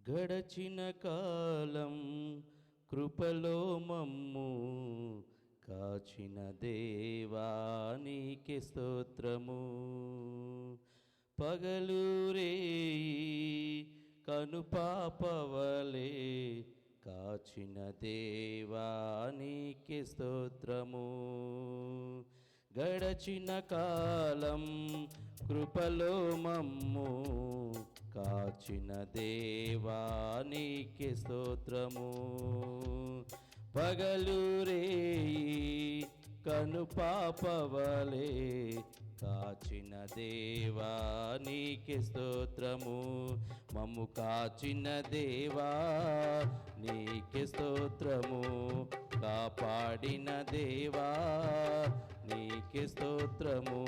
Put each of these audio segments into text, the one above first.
గడచిన కాలం కృపలో మమ్ము కాచిన దేవానికి స్తోత్రము. పగలు రేయి కనుపాపవలే కాచిన దేవానికి స్తోత్రము. గడచిన కాలం కృపలో మమ్ము కాచిన దేవానికి స్తోత్రము. పగలు రేయి కనుపాపవలే కాచిన దేవానికి స్తోత్రము. మమ్ము కాచిన దేవా నీకే స్తోత్రము. కాపాడిన దేవా నీకే స్తోత్రము.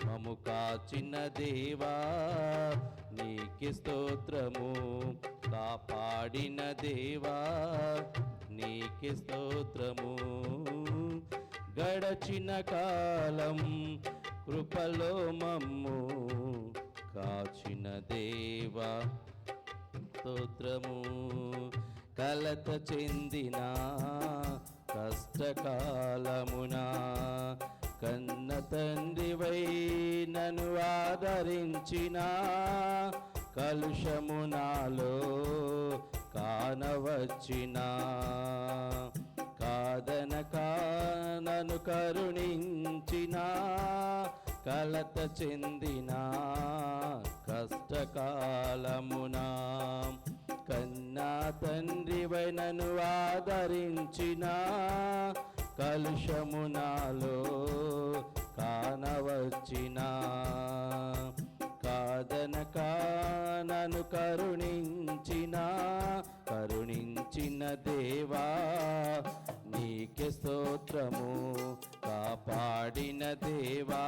మమ్ము కాచిన దేవా నీకే స్తోత్రము. కాపాడిన దేవా నీకే స్తోత్రము. గడచిన కాలం కృపలో మమ్ము కాచిన దేవా స్తోత్రము. కలత చెందిన కష్టకాలమున కన్న తండ్రివై నన్ను ఆదరించిన కలుషము నాలో కానవచ్చిన కాదనక నన్ను కరుణించిన కలత చెందిన కష్టకాలమున కన్నా తండ్రివై నన్ను ఆదరించిన కలుషము నాలో కానవచ్చిన కాదనక నన్ను కరుణించిన దేవా నీకే స్తోత్రము. కాపాడిన దేవా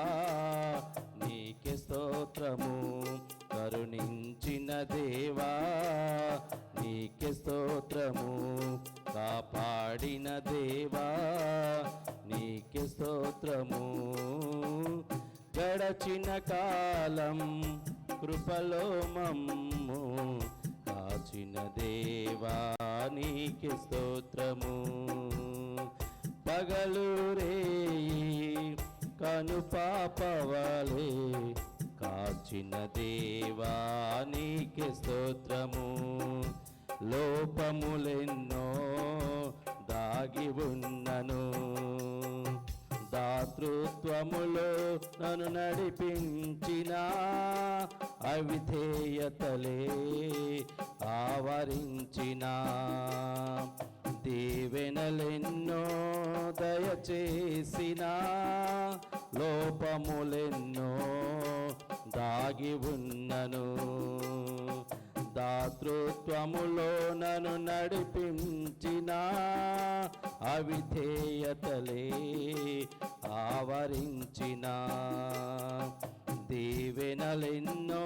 నీకే స్తోత్రము. కరుణించిన దేవా నీకే స్తోత్రము. కాపాడిన దేవా నీకే స్తోత్రము. గడచిన కాలం కృపలో మమ్ము కాచిన దేవా నీకే స్తోత్రము. పగలు రేయి కనుపాపవలే కాచిన దేవా నీకే స్తోత్రము. లోపములెన్నో దాగి ఉన్నను దాతృత్వములో నన్ను నడిపించిన అవిధేయతలే ఆవరించిన దీవెనలెన్నో దయచేసిన లోపములెన్నో దాగి ఉన్నను దాతృత్వములో నన్ను నడిపించిన అవిధేయతలే ఆవరించిన దీవెనలెన్నో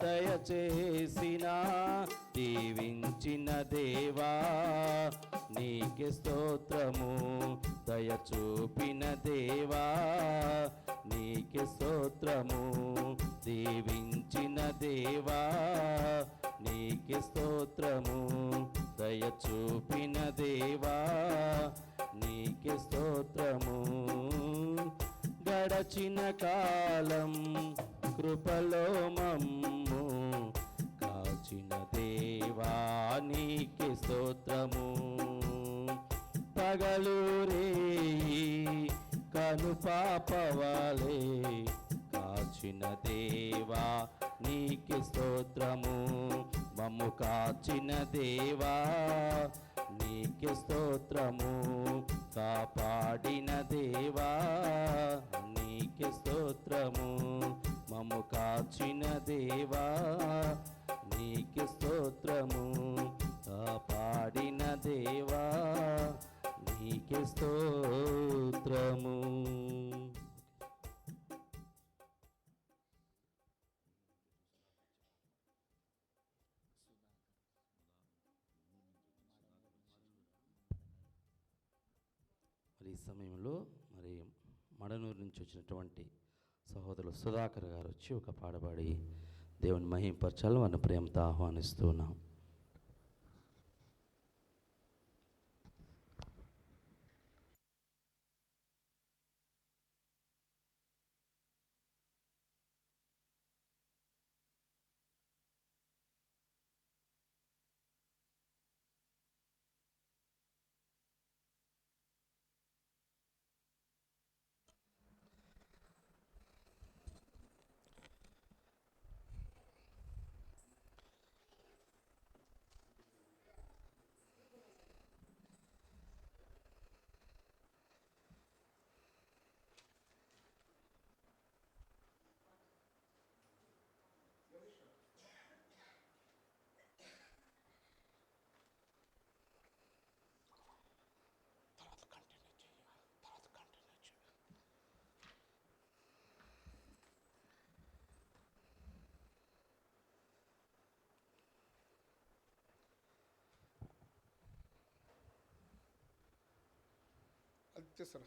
దయచేసిన దీవించిన దేవా నీకే స్తోత్రము. దయ చూపిన దేవా నీకే స్తోత్రము. దీవించిన దేవా నీకే స్తోత్రము. దయ చూపిన దేవా నీకే స్తోత్రము. గడచిన కాలం కృపలో మమ్ము కాచిన దేవా నీకే స్తోత్రము. పగలు రేయి కనుపాపవలే కాచిన దేవా నీకే స్తోత్రము. మమ్ము కాచిన దేవా నీకే స్తోత్రము. కాపాడిన దేవా నీకే స్తోత్రము. మమ్ము కాచిన దేవా నీకే స్తోత్రము. కాపాడిన దేవా నీకే స్తోత్రము. మరి ఈ సమయంలో మరి మడనూరు నుంచి వచ్చినటువంటి సహోదరులు సుధాకర్ గారు వచ్చి ఒక పాడబడి దేవుని మహింపరచాలని వారిని ప్రేమతో ఆహ్వానిస్తూ ఉన్నాం. చేస్తారా?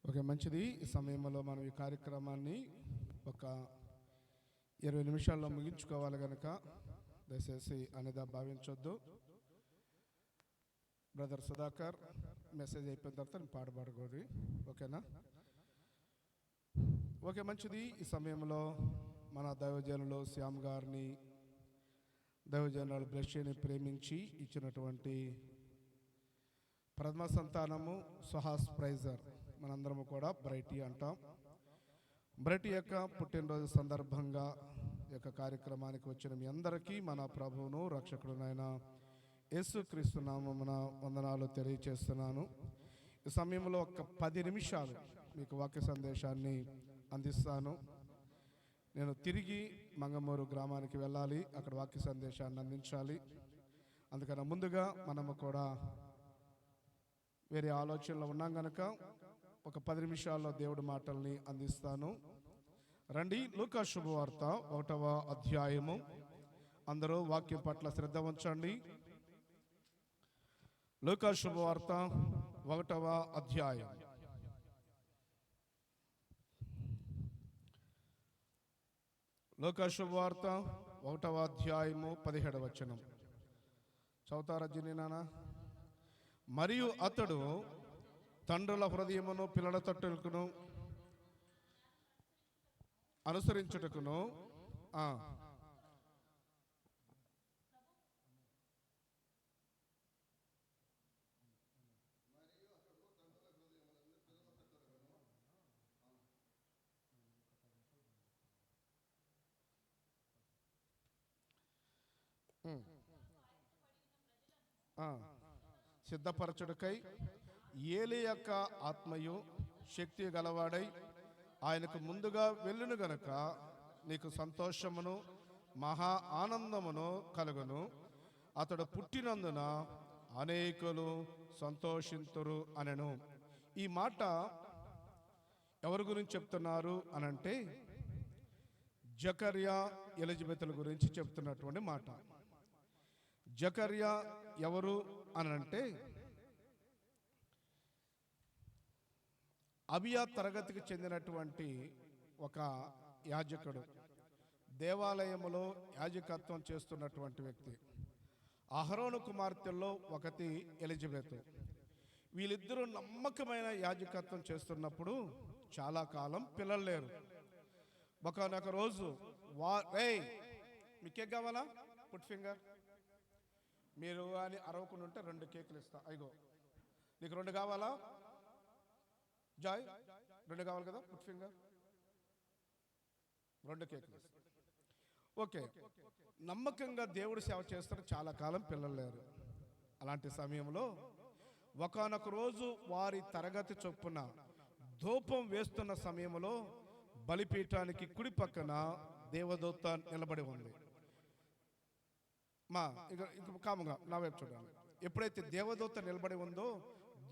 ఓకే, మంచిది. ఈ సమయంలో మనం ఈ కార్యక్రమాన్ని ఒక 20 నిమిషాల్లో ముగించుకోవాలి కనుక దయచేసి అనేది భావించొద్దు. బ్రదర్ సుధాకర్ మెసేజ్ అయిపోయిన తర్వాత నేను పాడకూడదు, ఓకేనా? ఓకే, మంచిది. ఈ సమయంలో మన దైవజనులు శ్యామ్ గారిని, దైవజనులు బ్లెస్ని ప్రేమించి ఇచ్చినటువంటి ప్రథమ సంతానము సుహాస్ ప్రైజర్, మనందరము కూడా బ్రైటీ అంటాం. బ్రైటీ యొక్క పుట్టినరోజు సందర్భంగా ఈ యొక్క కార్యక్రమానికి వచ్చిన మీ అందరికీ మన ప్రభువును రక్షకుడునైన యేసుక్రీస్తు నామమున వందనాలు తెలియచేస్తున్నాను. ఈ సమయంలో ఒక 10 నిమిషాలు మీకు వాక్య సందేశాన్ని అందిస్తాను. నేను తిరిగి మంగమూరు గ్రామానికి వెళ్ళాలి, అక్కడ వాక్య సందేశాన్ని అందించాలి. అందుకని ముందుగా మనము కూడా వేరే ఆలోచనలో ఉన్నాం కనుక ఒక 10 నిమిషాల్లో దేవుడి మాటల్ని అందిస్తాను. రండి, లూకా శుభవార్త 1వ అధ్యాయము. అందరూ వాక్యం పట్ల శ్రద్ధ ఉంచండి. లూకా శుభవార్త 1వ అధ్యాయం. లూకా శుభవార్త 1వ అధ్యాయము 17వ వచనం చదువుతారా జిని నాన్న? మరియు అతడు తండ్రుల హృదయమును పిల్లల తట్టుకును అనుసరించుటకును సిద్ధపరచుటకై ఏలి యొక్క ఆత్మయు శక్తి గలవాడై ఆయనకు ముందుగా వెళ్ళును గనుక నీకు సంతోషమును మహా ఆనందమును కలుగును. అతడు పుట్టినందున అనేకులు సంతోషింతురు అనెను. ఈ మాట ఎవరి గురించి చెప్తున్నారు అనంటే జకర్యా ఎలిజబెతుల గురించి చెప్తున్నటువంటి మాట. జకర్యా ఎవరు అనంటే అబియా తరగతికి చెందినటువంటి ఒక యాజకుడు, దేవాలయములో యాజకత్వం చేస్తున్నటువంటి వ్యక్తి. అహరోను కుమార్తెల్లో ఒకటి ఎలిజబెత్. వీళ్ళిద్దరూ నమ్మకమైన యాజకత్వం చేస్తున్నప్పుడు చాలా కాలం పిల్లలు లేరు. ఒకనొక రోజు మీకే కావాలా? Put finger. మీరు అని అరవకుండా ఉంటే 2 కేకులు ఇస్తా. అయ్యో, నీకు 2 కావాలా? జాయ్ 2 కావాలి కదా? Put finger. 2 కేకులు ఇస్తా. ఓకే, నమ్మకంగా దేవుడు సేవ చేస్తారు, చాలా కాలం పిల్లలు లేరు. అలాంటి సమయంలో ఒకానొక రోజు వారి తరగతి చొప్పున ధూపం వేస్తున్న సమయంలో బలిపీఠానికి కుడి పక్కన దేవదూత నిలబడి ఉంది. ఇంకా కాముగా నా వైపు చూడాలి. ఎప్పుడైతే దేవదూత నిలబడి ఉందో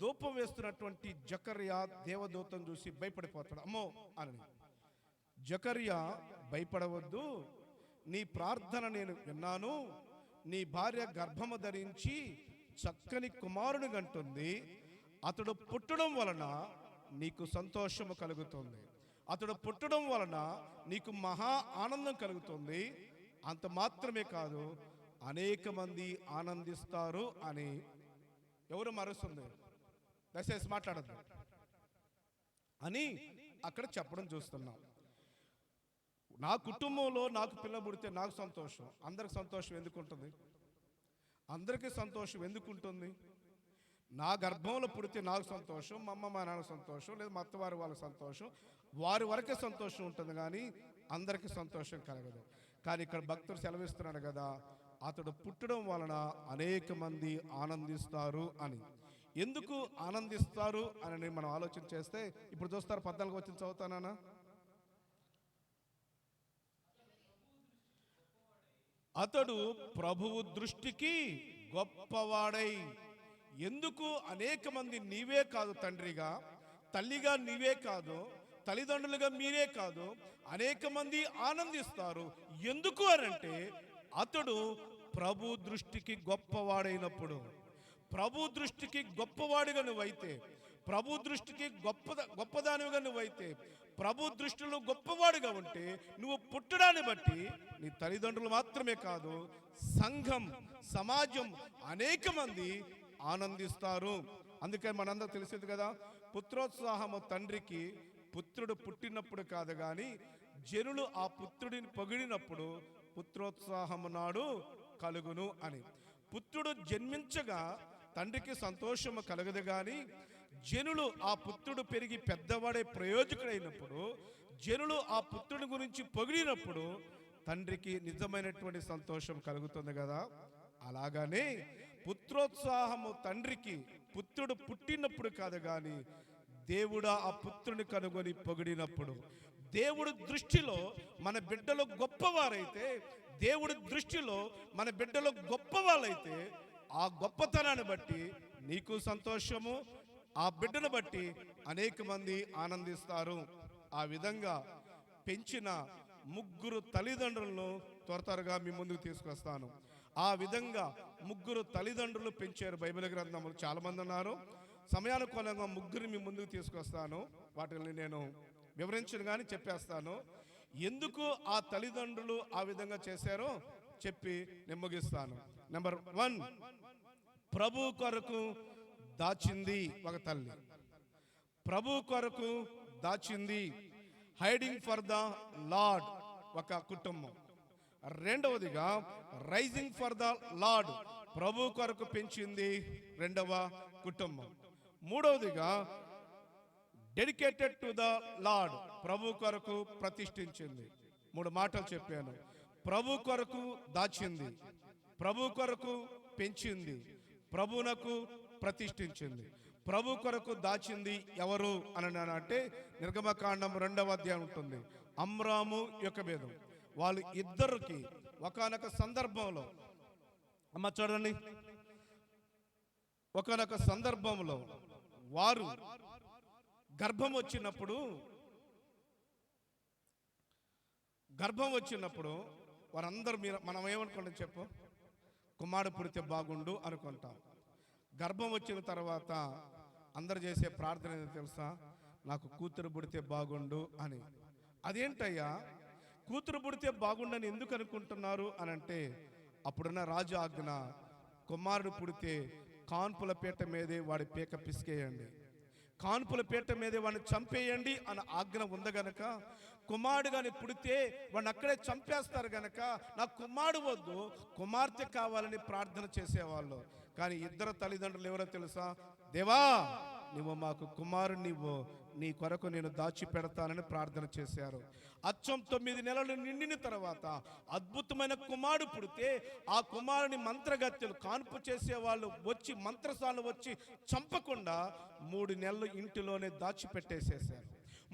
ధూపం వేస్తున్నటువంటి జకర్యా దేవదూతను చూసి భయపడిపోతాడు. అమ్మో అని. జకర్యా భయపడవద్దు, నీ ప్రార్థన నేను విన్నాను. నీ భార్య గర్భము ధరించి చక్కని కుమారుని కంటుంది. అతడు పుట్టడం వలన నీకు సంతోషము కలుగుతుంది. అతడు పుట్టడం వలన నీకు మహా ఆనందం కలుగుతుంది. అంత మాత్రమే కాదు, అనేక మంది ఆనందిస్తారు అని ఎవరు మరుస్తుంది? దయచేసి మాట్లాడద్దు అని అక్కడ చెప్పడం చూస్తున్నాం. నా కుటుంబంలో నాకు పిల్ల పుడితే నాకు సంతోషం. అందరికి సంతోషం ఎందుకు ఉంటుంది? అందరికీ సంతోషం ఎందుకు ఉంటుంది? నా గర్భంలో పుడితే నాకు సంతోషం, మా అమ్మ మా నాన్న సంతోషం, లేదా మా అత్తవారి వాళ్ళ సంతోషం, వారి వరకే సంతోషం ఉంటుంది, కానీ అందరికీ సంతోషం కలగదు. కానీ ఇక్కడ భక్తుడు సెలవిస్తున్నాడు కదా, అతడు పుట్టడం వలన అనేక మంది ఆనందిస్తారు అని. ఎందుకు ఆనందిస్తారు అని మనం ఆలోచన చేస్తే ఇప్పుడు చూస్తారు 14 వచ్చిన చదువుతానా. అతడు ప్రభువు దృష్టికి గొప్పవాడై. ఎందుకు అనేక మంది, నీవే కాదు తండ్రిగా, తల్లిగా నీవే కాదు, తల్లిదండ్రులుగా మీరే కాదు, అనేక మంది ఆనందిస్తారు. ఎందుకు అనంటే అతడు ప్రభు దృష్టికి గొప్పవాడైనప్పుడు. ప్రభు దృష్టికి గొప్పవాడిగా నువ్వైతే, ప్రభు దృష్టికి గొప్పదానివిగా నువ్వైతే, ప్రభు దృష్టిలో గొప్పవాడిగా ఉంటే, నువ్వు పుట్టడాన్ని బట్టి నీ తల్లిదండ్రులు మాత్రమే కాదు, సంఘం, సమాజం, అనేక మంది ఆనందిస్తారు. అందుకని మనందరూ తెలిసింది కదా, పుత్రోత్సాహము తండ్రికి పుత్రుడు పుట్టినప్పుడు కాదు కానీ జనులు ఆ పుత్రుడిని పొగిడినప్పుడు పుత్రోత్సాహము నాడు కలుగును అని. పుత్రుడు జన్మించగా తండ్రికి సంతోషము కలగదు కానీ జనులు ఆ పుత్రుడు పెరిగి పెద్దవాడే ప్రయోజకుడైనప్పుడు, జనులు ఆ పుత్రుని గురించి పొగిడినప్పుడు తండ్రికి నిజమైనటువంటి సంతోషం కలుగుతుంది కదా. అలాగనే పుత్రోత్సాహము తండ్రికి పుత్రుడు పుట్టినప్పుడు కాదు కానీ దేవుడా ఆ పుత్రుని కనుగొని పొగిడినప్పుడు. దేవుడి దృష్టిలో మన బిడ్డలు గొప్పవారైతే, దేవుడి దృష్టిలో మన బిడ్డలు గొప్పవాళ్ళైతే ఆ గొప్పతనాన్ని బట్టి నీకు సంతోషము, ఆ బిడ్డను బట్టి అనేక మంది ఆనందిస్తారు. ఆ విధంగా పెంచిన 3 తల్లిదండ్రులను త్వరగా మీ ముందుకు తీసుకొస్తాను. ఆ విధంగా 3 తల్లిదండ్రులు పెంచారు బైబిల్ గ్రంథంలో. చాలా మంది ఉన్నారు. సమయానుకూలంగా 3 మీ ముందుకు తీసుకొస్తాను. వాటిని నేను వివరించను కానీ చెప్పేస్తాను. ఎందుకు ఆ తల్లిదండ్రులు ఆ విధంగా చేశారో చెప్పి నేను ముగిస్తాను. నెంబర్ 1, ప్రభు కొరకు దాచింది ఒక తల్లి. ప్రభు కొరకు దాచింది, హైడింగ్ ఫర్ ద లార్డ్ ఒక కుటుంబం. రెండవదిగా రైజింగ్ ఫర్ ద లార్డ్, ప్రభు కొరకు పెంచింది రెండవ కుటుంబం. మూడవదిగా డెడికేటెడ్ టు ద లార్డ్, ప్రభు కొరకు ప్రతిష్ఠించింది. 3 మాటలు చెప్పాను. ప్రభు కొరకు దాచింది, ప్రభు కొరకు పెంచింది, ప్రభునకు ప్రతిష్ఠించింది. ప్రభు కొరకు దాచింది ఎవరు అని అంటే నిర్గమకాండం 2వ అధ్యాయం ఉంటుంది. అమ్రాము యొకెబెదు, వాళ్ళు ఇద్దరికి ఒకానొక సందర్భంలో, అమ్మ చూడండి, ఒకానొక సందర్భంలో వారు గర్భం వచ్చినప్పుడు వారందరూ, మనం ఏమనుకుంటాం చెప్పు, కుమారుడు పుడితే బాగుండు అనుకుంటాం. గర్భం వచ్చిన తర్వాత అందరు చేసే ప్రార్థన ఏదో తెలుసా, నాకు కూతురు పుడితే బాగుండు అని. అదేంటయ్యా కూతురు పుడితే బాగుండని ఎందుకు అనుకుంటున్నారు అని అంటే, అప్పుడున్న రాజు ఆజ్ఞ, కుమారుడు పుడితే కాన్పుల పీట మీదే వాడి పీక పిసికేయండి, కాన్పుల పీట మీదే వాడిని చంపేయండి అని ఆజ్ఞ ఉంది గనక, కుమారుడు కానీ పుడితే వాడిని అక్కడే చంపేస్తారు గనక నాకు కుమారుడు వద్దు, కుమార్తె కావాలని ప్రార్థన చేసేవాళ్ళు. కానీ ఇద్దరు తల్లిదండ్రులు ఎవరో తెలుసా, దేవా నువ్వు మాకు కుమారుని ఇవ్వు, నీ కొరకు నేను దాచి పెడతానని ప్రార్థన చేశారు. అచ్చం 9 నెలలు నిండిన తర్వాత అద్భుతమైన కుమారుడు పుడితే ఆ కుమారుని మంత్రగత్తెలు, కాన్పు చేసేవాళ్ళు వచ్చి, మంత్రసాలు వచ్చి చంపకుండా 3 నెలలు ఇంటిలోనే దాచిపెట్టేసేసారు.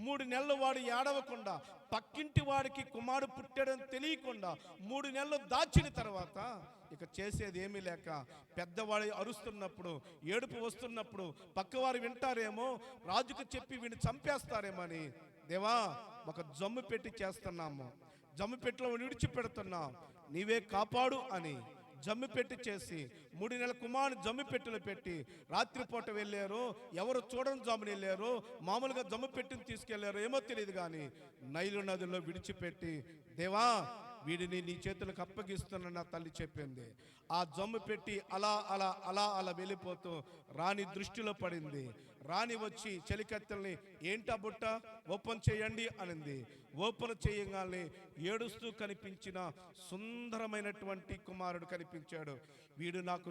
3 నెలలు వాడు ఏడవకుండా, పక్కింటి వాడికి కుమారుడు పుట్టాడని తెలియకుండా 3 నెలలు దాచిన తర్వాత ఇక చేసేది ఏమీ లేక, పెద్దవాడు అరుస్తున్నప్పుడు, ఏడుపు వస్తున్నప్పుడు పక్కవారు వింటారేమో, రాజుకు చెప్పి వీడిని చంపేస్తారేమో అని, దేవా ఒక జమ్ము పెట్టి చేస్తున్నాము, జమ్ము పెట్టిలో విడిచిపెడుతున్నాం, నీవే కాపాడు అని జమ్మి పెట్టి చేసి 3 నెలల కుమారుని జమ్మి పెట్టెలు పెట్టి రాత్రిపూట వెళ్ళారు. ఎవరు చూడని జమ్ముని వెళ్ళారు, మామూలుగా జమ్మి పెట్టిని తీసుకెళ్లారు ఏమో తెలియదు కానీ నైలు నదిలో విడిచిపెట్టి, దేవా వీడిని నీ చేతులకు అప్పగిస్తున్న నా తల్లి చెప్పింది. ఆ జమ్ము పెట్టి అలా అలా అలా అలా వెళ్ళిపోతూ రాణి దృష్టిలో పడింది. రాణి వచ్చి చెలికత్తెల్ని, ఏంటా బుట్ట ఓపెన్ చేయండి అనింది. ఓపెన్ చేయగానే ఏడుస్తూ కనిపించిన సుందరమైనటువంటి కుమారుడు కనిపించాడు. వీడు నాకు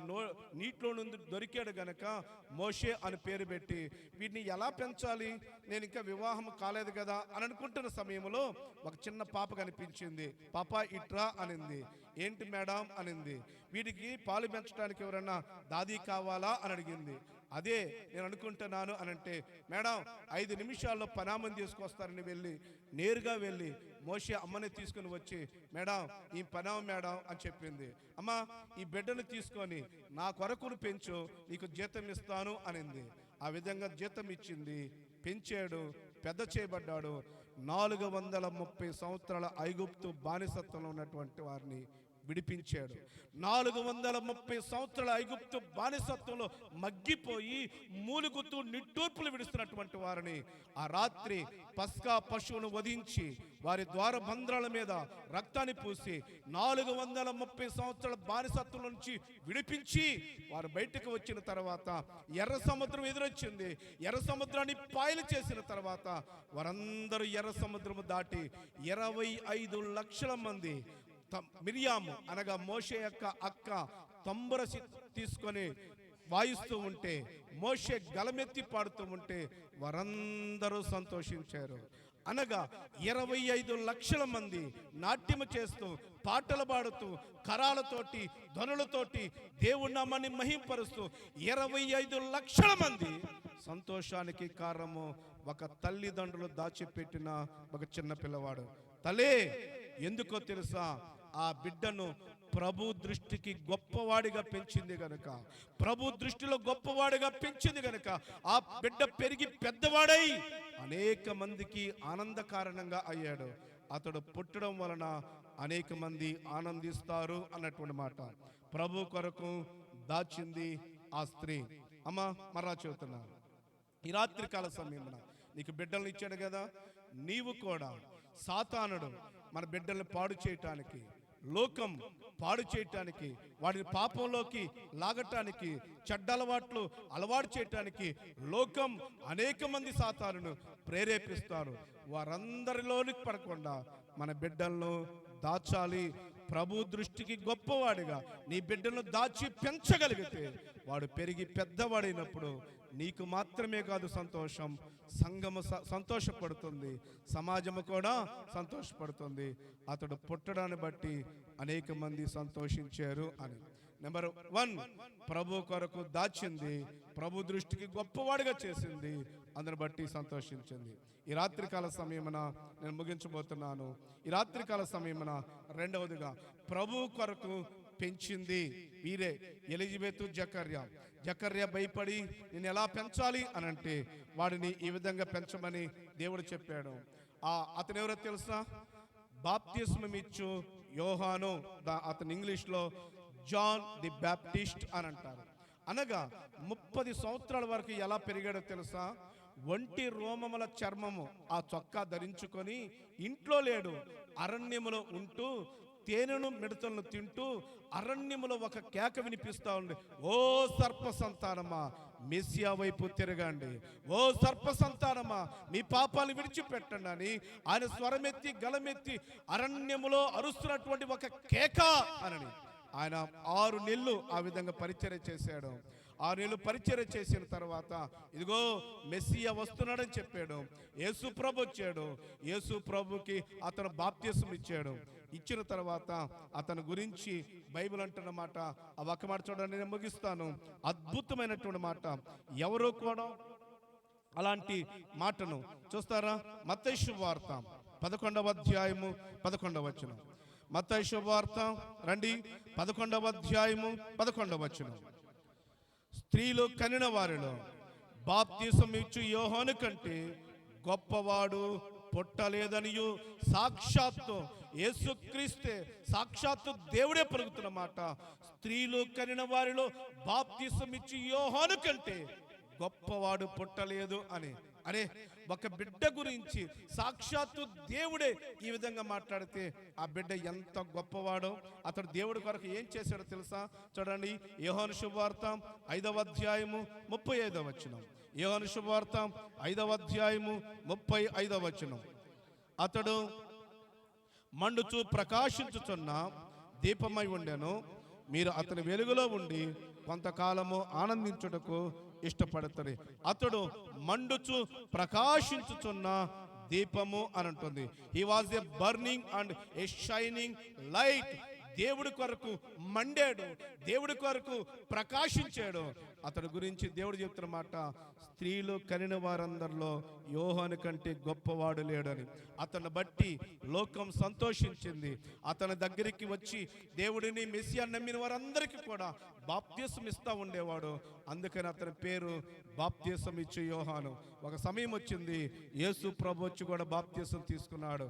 నీటిలో నుండి దొరికాడు గనక మోషే అని పేరు పెట్టి వీడిని ఎలా పెంచాలి, నేను ఇంకా వివాహం కాలేదు కదా అని అనుకుంటున్న సమయంలో ఒక చిన్న పాప కనిపించింది. పాప ఇట్రా అనింది. ఏంటి మేడం అనింది. వీడికి పాలు పెంచడానికి ఎవరన్నా దాదీ కావాలా అని అడిగింది. అదే నేను అనుకుంటున్నాను అని అంటే, మేడం 5 నిమిషాల్లో పనామం తీసుకొస్తారని నేరుగా వెళ్ళి మోషే అమ్మని తీసుకుని వచ్చి, మేడం ఈ పనామ మేడం అని చెప్పింది. అమ్మ ఈ బిడ్డను తీసుకొని నా కొరకును పెంచు, నీకు జీతం ఇస్తాను అనింది. ఆ విధంగా జీతం ఇచ్చింది, పెంచాడు, పెద్ద చేయబడ్డాడు. 430 సంవత్సరాల ఐగుప్తు బానిసత్వంలో ఉన్నటువంటి వారిని విడిపించాడు. 430 సంవత్సరాల ఐగుప్తు బానిసత్వంలో మగ్గిపోయి మూలుగుతూ నిట్టూర్పులు విడుస్తున్నటువంటి వారిని ఆ రాత్రి పస్కా పశువును వధించి వారి ద్వారబంధ్రాల మీద రక్తాన్ని పూసి 430 సంవత్సరాల బానిసత్వం నుంచి విడిపించి వారు బయటకు వచ్చిన తర్వాత ఎర్ర సముద్రం ఎదురొచ్చింది. ఎర్ర సముద్రాన్ని పాయలు చేసిన తర్వాత వారందరూ ఎర్ర సముద్రము దాటి 25 లక్షల మంది మిరియాము అనగా మోషే యొక్క అక్క తంబుర తీసుకొని వాయిస్తూ ఉంటే, మోషే గలమెత్తి పాడుతూ ఉంటే వారందరూ సంతోషించారు. అనగా 25 లక్షల మంది నాట్యము చేస్తూ పాటలు పాడుతూ కరాలతోటి ధ్వనులతోటి దేవుని నామాన్ని మహింపరుస్తూ 25 లక్షల మంది సంతోషానికి కారణము ఒక తల్లిదండ్రులు దాచిపెట్టిన ఒక చిన్న పిల్లవాడు. తలే ఎందుకో తెలుసా? ఆ బిడ్డను ప్రభు దృష్టికి గొప్పవాడిగా పెంచింది గనుక, ప్రభు దృష్టిలో గొప్పవాడిగా పెంచింది గనుక ఆ బిడ్డ పెరిగి పెద్దవాడై అనేక మందికి ఆనంద కారణంగా అయ్యాడు. అతడు పుట్టడం వలన అనేక మంది ఆనందిస్తారు అన్నటువంటి మాట ప్రభు కొరకు దాచింది ఆ స్త్రీ. అమ్మ మరలా చెబుతున్నాను, ఈ రాత్రి కాల సమయంలో నీకు బిడ్డలను ఇచ్చాడు కదా, నీవు కూడా సాతానుడు మన బిడ్డల్ని పాడు చేయటానికి, లోకం పాడు చేయటానికి, వాడిని పాపంలోకి లాగటానికి, చెడ్డ అలవాట్లు అలవాటు చేయటానికి లోకం అనేక మంది సాతానును ప్రేరేపిస్తారు. వారందరిలోనికి పడకుండా మన బిడ్డలను దాచాలి. ప్రభు దృష్టికి గొప్పవాడిగా నీ బిడ్డను దాచి పెంచగలిగితే వాడు పెరిగి పెద్దవాడైనప్పుడు నీకు మాత్రమే కాదు సంతోషం, సంఘము సంతోషపడుతుంది, సమాజము కూడా సంతోషపడుతుంది. అతడు పుట్టడాన్ని బట్టి అనేక మంది సంతోషించారు అని. నెంబర్ 1, ప్రభు కొరకు దాచింది, ప్రభు దృష్టికి గొప్పవాడిగా చేసింది, అందుని బట్టి సంతోషించింది. ఈ రాత్రికాల సమయమున నేను ముగించబోతున్నాను. ఈ రాత్రికాల సమయమున రెండవదిగా ప్రభు కొరకు పెంచింది వీరే, ఎలిజబెత్ జకర్యా భయపడి నేను ఎలా పెంచాలి అని అంటే వాడిని ఈ విధంగా పెంచమని దేవుడు చెప్పాడు. అతను ఎవరో తెలుసా? బాప్తిస్మమిచ్చు యోహాను. అతను ఇంగ్లీష్లో జాన్ ది బ్యాప్టిస్ట్ అని అంటారు. అనగా 30 సంవత్సరాల వరకు ఎలా పెరిగాడో తెలుసా? ఒంటి రోమముల చర్మము ఆ చొక్కా ధరించుకొని ఇంట్లో లేడు, అరణ్యములో ఉంటూ తేనెను మిడతలను తింటూ అరణ్యములో ఒక కేక వినిపిస్తా ఉంది, ఓ సర్ప సంతానమా మెస్సియా వైపు తిరగండి, ఓ సర్ప సంతానమా మీ పాపాలు విడిచిపెట్టండి అని ఆయన స్వరమెత్తి గలమెత్తి అరణ్యములో అరుస్తున్నటువంటి ఒక కేక అని ఆయన 6 నెలలు ఆ విధంగా పరిచర్య చేశాడు. 6 నెలలు పరిచర్య చేసిన తర్వాత ఇదిగో మెస్సియా వస్తున్నాడని చెప్పాడు. యేసు ప్రభు వచ్చాడు. యేసు ప్రభుకి అతను బాప్తిసం ఇచ్చాడు. ఇచ్చిన తర్వాత అతని గురించి బైబిల్ అంటున్న మాట, ఆ ఒక్క మాట చూడండి, నేను ముగిస్తాను. అద్భుతమైనటువంటి మాట. ఎవరో కూడా అలాంటి మాటను చూస్తారా? మత్తయి శుభవార్త 11వ అధ్యాయము 11వ వచనం. మత్తయి శుభవార్త రండి 11వ అధ్యాయము 11వ వచనం. స్త్రీలు కనిన వారిలో బాప్తిసం ఇచ్చు యోహాను కంటే గొప్పవాడు పుట్టలేదనియు సాక్షాత్తు యేసుక్రీస్తే సాక్షాత్తు దేవుడే పలుకుతున్న మాట. స్త్రీలు కనిన వారిలో బాప్తిసం ఇచ్చి యోహాను కంటే గొప్పవాడు పుట్టలేదు అని. అరే, ఒక బిడ్డ గురించి సాక్షాత్తు దేవుడే ఈ విధంగా మాట్లాడితే ఆ బిడ్డ ఎంత గొప్పవాడో. అతడు దేవుడి కొరకు ఏం చేశాడో తెలుసా? చూడండి, యోహాను శుభవార్త 5వ అధ్యాయము 35వ వచనం. యోహాను శుభవార్త 5వ అధ్యాయము 35వ వచనం. అతడు మండుచు ప్రకాశించుచున్న దీపమై ఉండెను. మీరు అతని వెలుగులో ఉండి కొంతకాలము ఆనందించుటకు ఇష్టపడతారు. అతడు మండుచు ప్రకాశించుచున్న దీపము అని అంటుంది. He was a burning and a shining light. దేవుడి కొరకు మండాడు, దేవుడి కొరకు ప్రకాశించాడు. అతడి గురించి దేవుడు చెప్తున్న మాట, స్త్రీలు కనిన వారందరిలో యోహాను కంటే గొప్పవాడు లేడని. అతన్ని బట్టి లోకం సంతోషించింది. అతని దగ్గరికి వచ్చి దేవుడిని మెస్సియా నమ్మిన వారందరికీ కూడా బాప్తిసం ఇస్తూ ఉండేవాడు. అందుకని అతని పేరు బాప్తిసం ఇచ్చే యోహాను. ఒక సమయం వచ్చింది, యేసు ప్రభు వచ్చి కూడా బాప్తిసం తీసుకున్నాడు.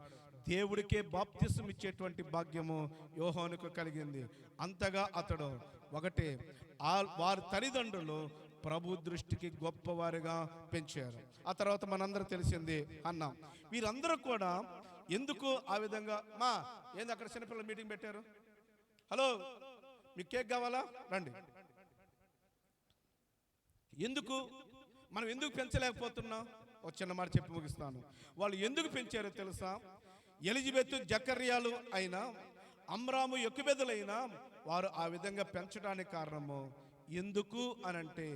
దేవుడికే బాప్తిసం ఇచ్చేటువంటి భాగ్యము యోహానుకు కలిగింది. అంతగా అతడు ఒకటే, వారి తల్లిదండ్రులు ప్రభు దృష్టికి గొప్పవారిగా పెంచారు. ఆ తర్వాత మనందరూ తెలిసింది అన్నాం. వీరందరూ కూడా ఎందుకు ఆ విధంగా, మా ఏంది అక్కడ చిన్నపిల్లల మీటింగ్ పెట్టారు, హలో మీకు కేక్ కావాలా రండి, ఎందుకు మనం ఎందుకు పెంచలేకపోతున్నాం? ఒక చిన్న మాట చెప్పి ముగిస్తాను. వాళ్ళు ఎందుకు పెంచారో తెలుసా? ఎలిజబెత్ జకర్యాలు అయినా అమ్రాము యొకెబెదులైనా వారు ఆ విధంగా పెంచడానికి కారణము ఎందుకు అనంటే,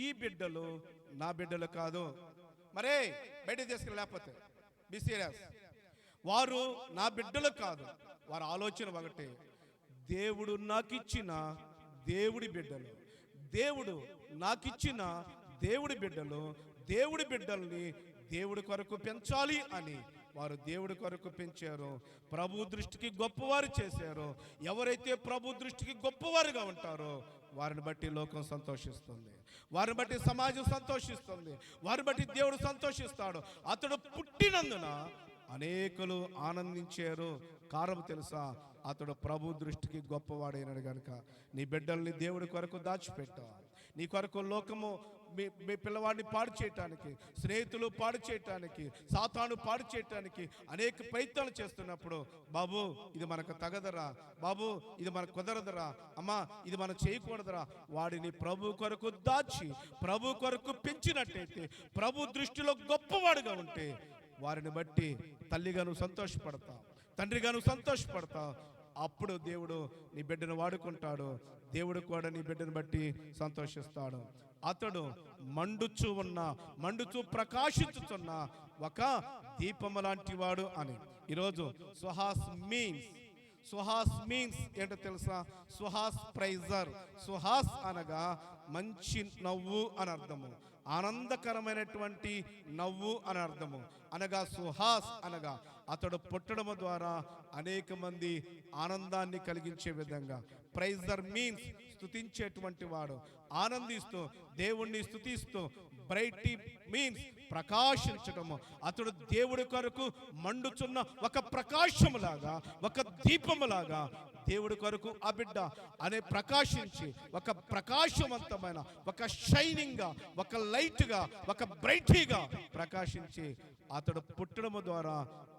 ఈ బిడ్డలు నా బిడ్డలు కాదు, మరే బయట తీసుకుని లేకపోతే బి సీరియస్, వారు నా బిడ్డలు కాదు. వారి ఆలోచన ఒకటే, దేవుడు నాకిచ్చిన దేవుడి బిడ్డలు, దేవుడు నాకిచ్చిన దేవుడి బిడ్డలు, దేవుడి బిడ్డల్ని దేవుడి కొరకు పెంచాలి అని వారు దేవుడి కొరకు పెంచారు. ప్రభు దృష్టికి గొప్పవారు చేశారు. ఎవరైతే ప్రభు దృష్టికి గొప్పవారుగా ఉంటారో వారిని బట్టి లోకం సంతోషిస్తుంది, వారిని బట్టి సమాజం సంతోషిస్తుంది, వారిని బట్టి దేవుడు సంతోషిస్తాడు. అతడు పుట్టినందున అనేకులు ఆనందించారు. కారణం తెలుసా? అతడు ప్రభు దృష్టికి గొప్పవాడైనాడు గనుక. నీ బిడ్డల్ని దేవుడి కొరకు దాచిపెట్టు. నీ కొరకు లోకము మీ పిల్లవాడిని పాడు చేయటానికి, స్నేహితులు పాడు చేయటానికి, సాతాను పాడు చేయటానికి అనేక ప్రయత్నాలు చేస్తున్నప్పుడు, బాబు ఇది మనకు తగదరా, బాబు ఇది మనకు కుదరదురా, అమ్మా ఇది మనం చేయకూడదురా, వాడిని ప్రభు కొరకు దాచి ప్రభు కొరకు పెంచినట్టయితే, ప్రభు దృష్టిలో గొప్పవాడుగా ఉంటే వారిని బట్టి తల్లిగాను సంతోషపడతావు, తండ్రిగాను సంతోషపడతావు. అప్పుడు దేవుడు నీ బిడ్డను వాడుకుంటాడు. దేవుడు కూడా నీ బిడ్డను బట్టి సంతోషిస్తాడు. అతడు మండుచూ ప్రకాశించుతున్న ఒక దీపము లాంటి వాడు అని. ఈరోజు సుహాస్ మీన్స్ ఏంటో తెలుసా? సుహాస్ ప్రైజర్. సుహాస్ అనగా మంచి నవ్వు అని అర్థము, ఆనందకరమైనటువంటి నవ్వు అని అర్థము. అనగా సుహాస్ అనగా అతడు పుట్టడం ద్వారా అనేక మంది ఆనందాన్ని కలిగించే విధంగా. ప్రైజర్ మీన్స్ స్తుతించేటువంటి వాడు, ఆనందిస్తూ దేవుణ్ణి స్తుతిస్తూ. బ్రైట్ మీన్స్ ప్రకాశించటము. అతడు దేవుడి కొరకు మండుచున్న ఒక ప్రకాశములాగా, ఒక దీపములాగా దేవుడి కొరకు ఆ బిడ్డ అనే ప్రకాశించి, ఒక ప్రకాశవంతమైన, ఒక షైనింగ్గా, ఒక లైట్గా, ఒక బ్రైట్గా ప్రకాశించి అతడు పుట్టడము ద్వారా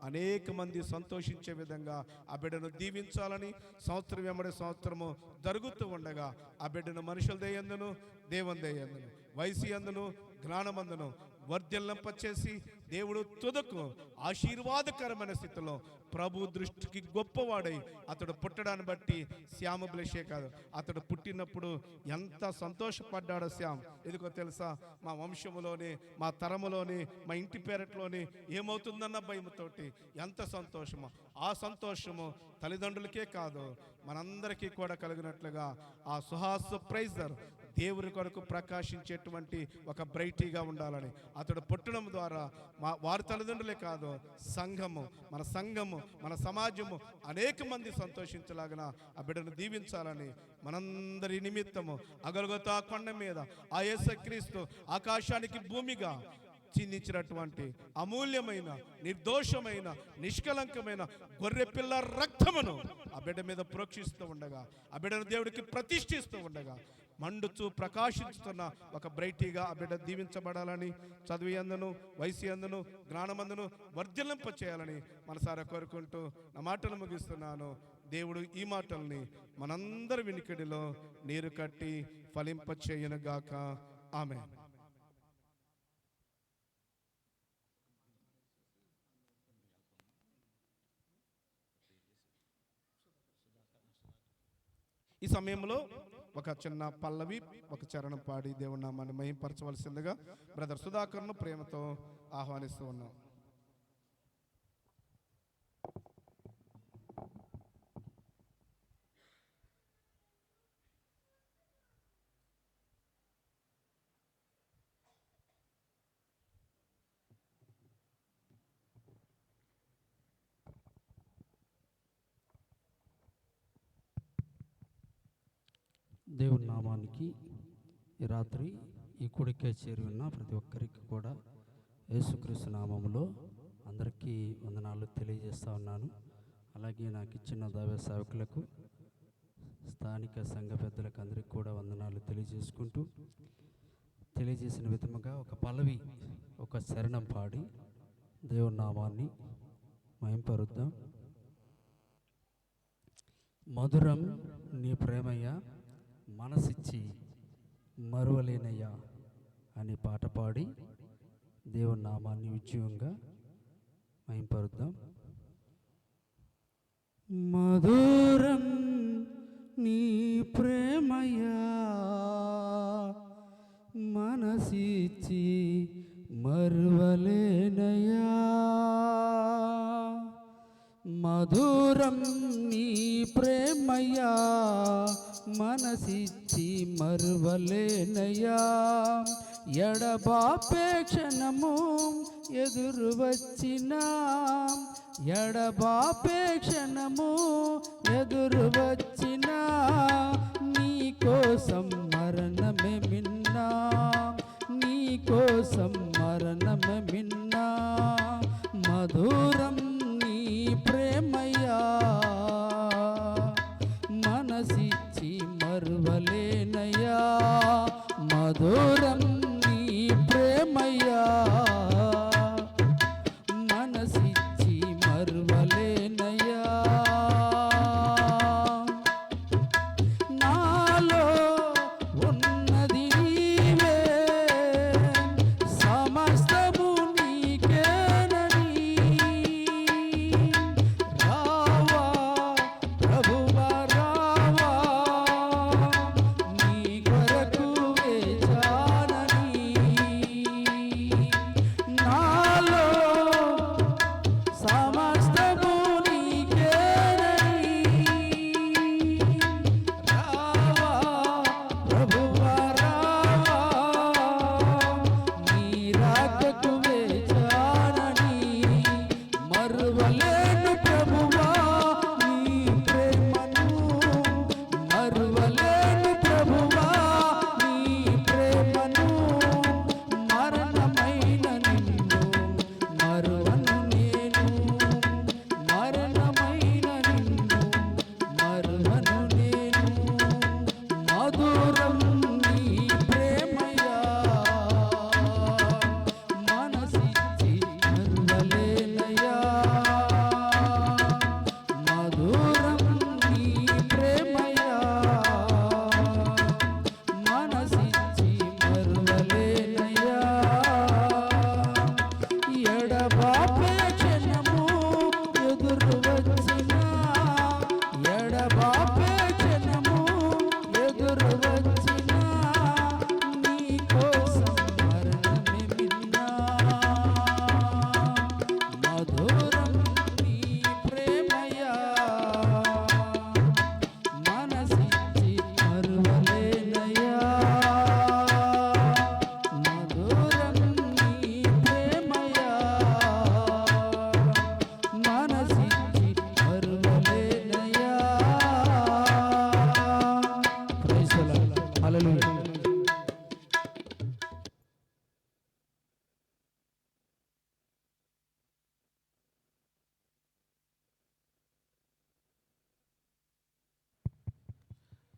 అనేక మంది సంతోషించే విధంగా ఆ బిడ్డను దీవించాలని సంవత్సరం వెంబడి సంవత్సరము జరుగుతూ ఉండగా ఆ బిడ్డను మనుషుల దయందును, దేవుని దయందును, వయసు యందును, జ్ఞానమందును వర్ధిల్లింపచేసి దేవుడు తుదకు ఆశీర్వాదకరమైన స్థితిలో ప్రభు దృష్టికి గొప్పవాడై అతడు పుట్టడాన్ని బట్టి శ్యామ బ్లెషే కాదు, అతడు పుట్టినప్పుడు ఎంత సంతోషపడ్డాడో శ్యామ్. ఎందుకో తెలుసా? మా వంశములోని, మా తరములోని, మా ఇంటి పేరట్లోని ఏమవుతుందన్న భయముతోటి ఎంత సంతోషమో, ఆ సంతోషము తల్లిదండ్రులకే కాదు మనందరికీ కూడా కలిగినట్లుగా ఆ సుహాస్ ప్రైజర్ దేవుని కొరకు ప్రకాశించేటువంటి ఒక బ్రైటీగా ఉండాలని అతడు పుట్టడం ద్వారా వారి తల్లిదండ్రులే కాదు, సంఘము, మన సమాజము అనేక మంది సంతోషించలాగిన ఆ బిడ్డను దీవించాలని మనందరి నిమిత్తము అగల్గొతా కొండ మీద ఆ యేసుక్రీస్తు ఆకాశానికి భూమిగా చిందించినటువంటి అమూల్యమైన, నిర్దోషమైన, నిష్కలంకమైన గొర్రెపిల్ల రక్తమును ఆ బిడ్డ మీద ప్రోక్షిస్తూ ఉండగా, ఆ బిడ్డను దేవుడికి ప్రతిష్ఠిస్తూ ఉండగా, మండుచు ప్రకాశించుతున్న ఒక బ్రైటీగా ఆ బిడ్డ దీవించబడాలని, చదువు యందును, వయసు యందును, జ్ఞానమందును వర్ధిల్లింప చేయాలని మనసారా కోరుకుంటూ నా మాటలు ముగిస్తున్నాను. దేవుడు ఈ మాటల్ని మనందరి వినికిడిలో నీరు కట్టి ఫలింప చేయనుగాక. ఆమేన్. ఈ సమయంలో ఒక చిన్న పల్లవి, ఒక చరణం పాడి దేవుని నామాన్ని మహింపరచవలసిందిగా బ్రదర్ సుధాకర్ను ప్రేమతో ఆహ్వానిస్తూ ఉన్నాం. దేవుని నామానికి ఈ రాత్రి ఈ కూడికే చేరి ఉన్న ప్రతి ఒక్కరికి కూడా యేసుక్రీస్తు నామములో అందరికీ వందనాలు తెలియజేస్తూ ఉన్నాను. అలాగే నాకు ఇచ్చిన దైవ సేవకులకు, స్థానిక సంఘ పెద్దలకు అందరికీ కూడా వందనాలు తెలియజేసుకుంటూ, తెలియజేసిన విధముగా ఒక పల్లవి, ఒక శరణం పాడి దేవుని నామాన్ని మహింపరుద్దాం. మధురం నీ ప్రేమయ్య, మనసిచ్చి మరువలేనయ్యా అనే పాట పాడి దేవుని నామాన్ని విజయంగా మహింపరుద్దాం. మధురం నీ ప్రేమయ్యా, మనసిచ్చి మరువలేనయ్యా. మధురం నీ ప్రేమయ్యా, మనసిచ్చి మరువలేనయ్యా. ఎడబాపే క్షణము ఎదురు వచ్చినా, ఎడబాపే క్షణము ఎదురు వచ్చినా, నీ కోసం మరణమే మిన్నా, నీ కోసం మరణమే మిన్నా. మధురం నీ ప్రేమయ్యా, మనసిచ్చి మరువలేనయ్యా. మధురం నీ ప్రేమయ్యా, మనసిచ్చి మరువలేనయ్యా. నాలో ఉన్నది నీవే, సమస్తము నీకేనని. రావా ప్రభువా రావా, నీ కొరకు వేచానని. నాలో సమస్తము నీకేనని. రావా ప్రభువా రావా, నీ రాకకు వేచానని. మరువలేను ప్రభువా నీ ప్రేమను, మరువలేను ప్రభువా నీ ప్రేమను. మరణమైన నిన్ను మరువను నేను, మరణమైన నిన్ను మరువను నేను. మధురం నీ ప్రేమయ్యా, మనసిచ్చి మరువలేనయ్యా. మధురం నీ ప్రేమయ్యా, మనసిచ్చి మరువలేనయ్యా. ఎడబాపే క్షణము ఎదురు వచ్చినా, ఎడబాపే క్షణము ఎదురు వచ్చినా, నీ కోసం మరణమే మిన్నా. మధురం నీ ప్రేమయ్యా, మనసిచ్చి మరువలేనయ్యా. మధురం నీ ప్రేమయ్యా, మనసిచ్చి మరువలేనయ్యా. Praise the lord. Hallelujah.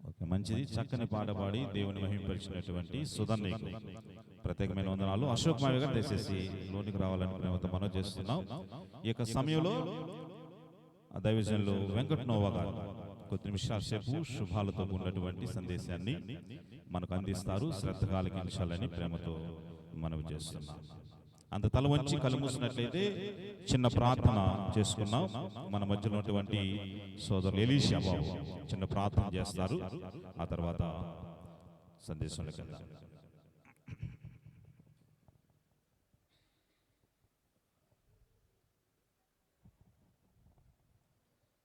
Okay, మంచిది. చక్కని పాట పాడి దేవుని మహిమపరిచినటువంటి సుధన్నయ్యకు ప్రత్యేకమైన వందనాలు. అశోక్ మావి గారు దయచేసి లోనికి రావాలని ప్రేమతో మనం చేస్తున్నాం. ఈ యొక్క సమయంలో దైవజనులు వెంకట్ నోవా గారు కొద్ది నిమిషాల సేపు శుభాలతో ఉన్నటువంటి సందేశాన్ని మనకు అందిస్తారు. శ్రద్ధగా ఆలకించాలని ప్రేమతో మనవి చేస్తున్నాం. అంత తల వంచి కళ్ళు మూసినట్లయితే చిన్న ప్రార్థన చేసుకున్నాం. మన మధ్యలో ఉన్నటువంటి సోదరులు ఎలీషా బాబు చిన్న ప్రార్థన చేస్తారు. ఆ తర్వాత సందేశంలోకి వెళ్దాం.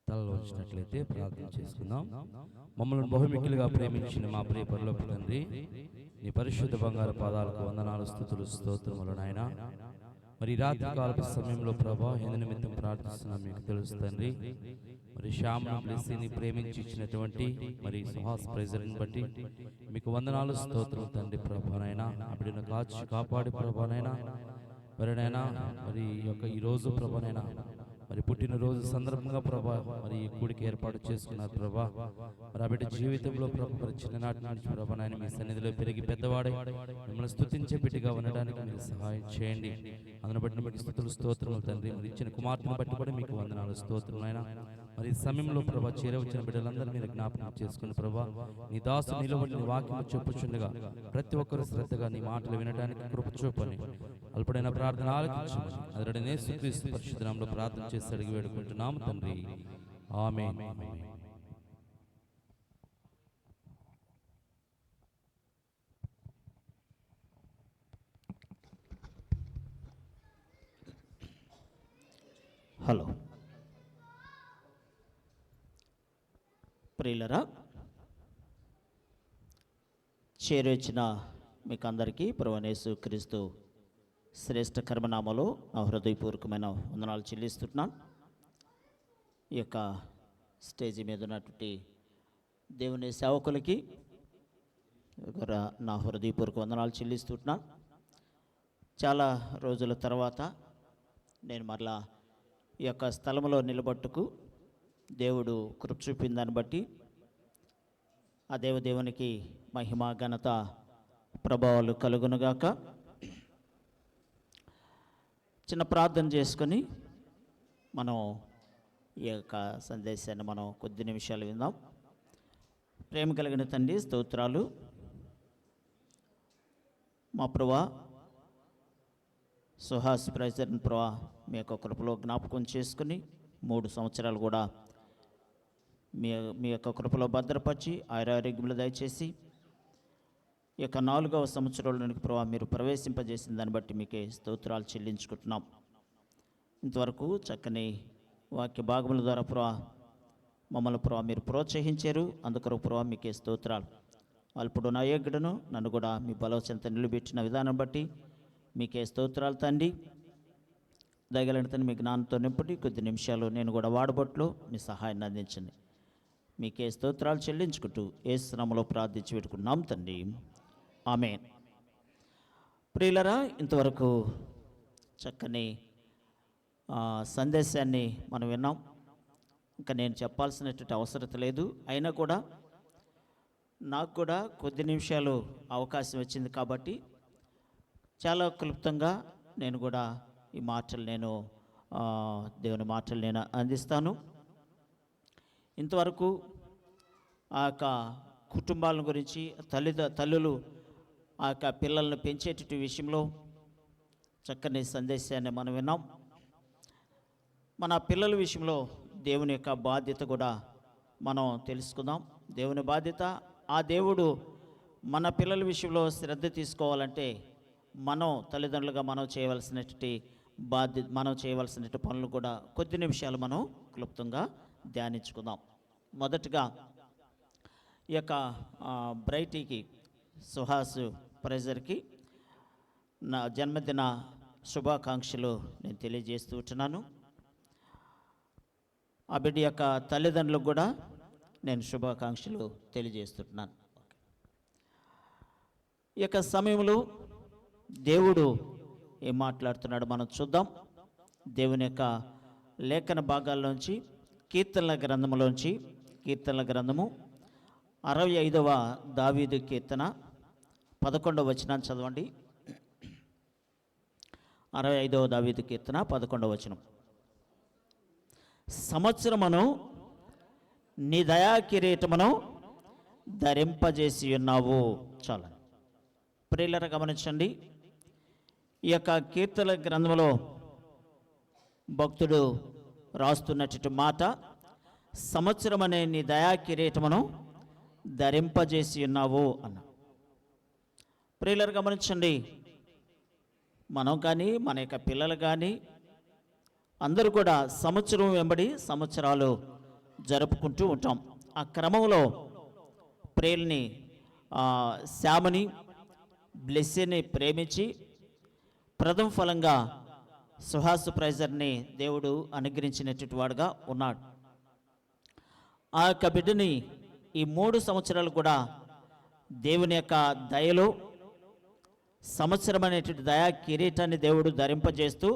తలలో వచ్చినట్లయితే ప్రార్థన చేసుకుందాం. మమ్మల్ని బహుమిక్కులుగా ప్రేమించిన మా ప్రియ పరలోక తండ్రి, నీ పరిశుద్ధ బంగారు పాదాలకు వందనాలు, స్తుతులు, స్తోత్రములు నాయన. మరి రాత్రి కాలపు సమయంలో ప్రభా ఎందు నిమిత్తం ప్రార్థిస్తున్నాం మీకు తెలుసు తండ్రి. మరి శ్యామ్ను బ్లెస్సీని ప్రేమించి ఇచ్చినటువంటి మరి సుహాస్ ప్రైజర్ని బట్టి మీకు వందనాలు, స్తోత్రం తండ్రి. ప్రభానైనా అప్పుడున్న కాచి కాపాడి ప్రభానైనా మరినైనా మరి ఈ రోజు ప్రభానైనా మరి పుట్టినరోజు సందర్భంగా ప్రభా మరి ఈ కూడికి ఏర్పాటు చేసుకున్నారు ప్రభా. మరి ఆ బిడ్డ జీవితంలో ప్రభా మరి చిన్ననాటి నుంచి ప్రభా నాయన మీ సన్నిధిలో పెరిగి పెద్దవాడై మిమ్మల్ని స్తుతించే బిడ్డగా ఉండడానికి మీరు సహాయం చేయండి. అందును బట్టి మీకు స్తుతులు, స్తోత్రములు తండ్రి. మరి ఇచ్చిన కుమార్తెను బట్టి కూడా మీకు వందనాలు, స్తోత్రములు అయినా. మరి ఈ సమయంలో ప్రభా చేరవచ్చిన బిడ్డలందరూ మీరు జ్ఞాపకం చేసుకుని ప్రభా నీ దాసు నిలబడి నీ వాక్యము చెప్పుచుండగా ప్రతి ఒక్కరు శ్రద్ధగా నీ మాటలు వినడానికి కృప చూపని అల్పడైన ప్రార్థన ఆలకించమని అతడినే యేసుక్రీస్తు పరిశుద్ధ నామములో ప్రార్థన చేసి అడిగి వేడుకుంటున్నాము తండ్రి. ఆమేన్. హలో ప్రియులరా, చేరొచ్చిన మీకు అందరికీ ప్రభువైన యేసుక్రీస్తు శ్రేష్ఠ కర్మనామలో నా హృదయపూర్వకమైన వందనాలు చెల్లిస్తున్నాను. ఈ యొక్క స్టేజీ మీద ఉన్నటువంటి దేవుని సేవకులకి నా హృదయపూర్వక వందనాలు చెల్లిస్తున్నాను. చాలా రోజుల తర్వాత నేను మరలా ఈ యొక్క స్థలంలో నిలబట్టుకు దేవుడు కృప చూపిన దాన్ని బట్టి ఆ దేవునికి మహిమ, ఘనత, ప్రభావాలు కలుగునుగాక. చిన్న ప్రార్థన చేసుకొని మనం ఈ యొక్క సందేశాన్ని మనం కొద్ది నిమిషాలు విందాం. ప్రేమ కలిగిన తండ్రి, స్తోత్రాలు. మా ప్రభువా సుహాస్ ప్రైజర్ని ప్రభువా మీ యొక్క కృపలో జ్ఞాపకం చేసుకుని 3 సంవత్సరాలు కూడా మీ యొక్క కృపలో భద్రపరిచి ఆరోగ్యములు దయచేసి ఈ యొక్క 4వ సంవత్సరంలోనికి ప్రభావ మీరు ప్రవేశింపజేసిన దాన్ని బట్టి మీకే స్తోత్రాలు చెల్లించుకుంటున్నాం. ఇంతవరకు చక్కని వాక్య భాగముల ద్వారా ప్రభావ మమ్మల్ని ప్రభావ మీరు ప్రోత్సహించారు. అందుకొరకు ప్రభావ మీకే స్తోత్రాలు. అల్పుడు నా యోగ్యుడును నన్ను కూడా మీ బలవచంత నిలబెట్టిన విధానం బట్టి మీకే స్తోత్రాలు తండ్రి. దయగలిగిన తండ్రి మీ జ్ఞానంతో నింపటి కొద్ది నిమిషాలు నేను కూడా వాడబొట్లో మీ సహాయాన్ని అందించండి. మీకే స్తోత్రాలు చెల్లించుకుంటూ యేసు నామములో ప్రార్థించి పెట్టుకున్నాం తండ్రి. ఆమేన్. ప్రియులరా, ఇంతవరకు చక్కని సందేశాన్ని మనం విన్నాం. ఇంకా నేను చెప్పాల్సినటువంటి అవసరం లేదు. అయినా కూడా నాకు కూడా కొద్ది నిమిషాలు అవకాశం వచ్చింది కాబట్టి చాలా క్లుప్తంగా నేను కూడా ఈ మాటలు దేవుని మాటలు నేను అందిస్తాను. ఇంతవరకు ఆ యొక్క కుటుంబాల గురించి తల్లులు ఆ యొక్క పిల్లలను పెంచేటటువంటి విషయంలో చక్కని సందేశాన్ని మనం విన్నాం. మన పిల్లల విషయంలో దేవుని యొక్క బాధ్యత కూడా మనం తెలుసుకుందాం. దేవుని బాధ్యత, ఆ దేవుడు మన పిల్లల విషయంలో శ్రద్ధ తీసుకోవాలంటే మనం తల్లిదండ్రులుగా మనం చేయవలసినటువంటి మనం చేయవలసినటువంటి పనులు కూడా కొద్ది నిమిషాలు మనం క్లుప్తంగా ధ్యానించుకుందాం. మొదటగా ఈ యొక్క బ్రైటీకి, సుహాస్ ప్రైజర్కి నా జన్మదిన శుభాకాంక్షలు నేను తెలియజేస్తూ ఉంటున్నాను. ఆ బిడ్డ యొక్క తల్లిదండ్రులకు కూడా నేను శుభాకాంక్షలు తెలియజేస్తున్నాను. ఈ యొక్క సమయంలో దేవుడు ఏం మాట్లాడుతున్నాడు మనం చూద్దాం. దేవుని యొక్క లేఖన భాగాల్లోంచి కీర్తనల గ్రంథము 65వ దావీదు కీర్తన 11వ వచనాన్ని చదవండి. 65వ దావీదు కీర్తన 11వ వచనం. సంవత్సరమును నీ దయా కిరీటమును ధరింపజేసి ఉన్నావు. చాలా ప్రియులరా గమనించండి. ఈ యొక్క కీర్తన గ్రంథంలో భక్తుడు రాస్తున్నటువంటి మాట, సంవత్సరం అనే నీ దయా కిరీటమును ధరింపజేసి ఉన్నావు అన్న. ప్రియులారా గమనించండి, మనం కానీ మన యొక్క పిల్లలు కానీ అందరూ కూడా సంవత్సరం వెంబడి సంవత్సరాలు జరుపుకుంటూ ఉంటాం. ఆ క్రమంలో ప్రియుల్ని శ్యామని బ్లెస్సీని ప్రేమించి ప్రథమ ఫలంగా సుహాసు ప్రైజర్ని దేవుడు అనుగ్రహించినటువంటి వాడుగా ఉన్నాడు. ఆ యొక్క బిడ్డని ఈ 3 సంవత్సరాలు కూడా దేవుని యొక్క దయలో సంవత్సరం అనేటువంటి దయా కిరీటాన్ని దేవుడు ధరింపజేస్తూ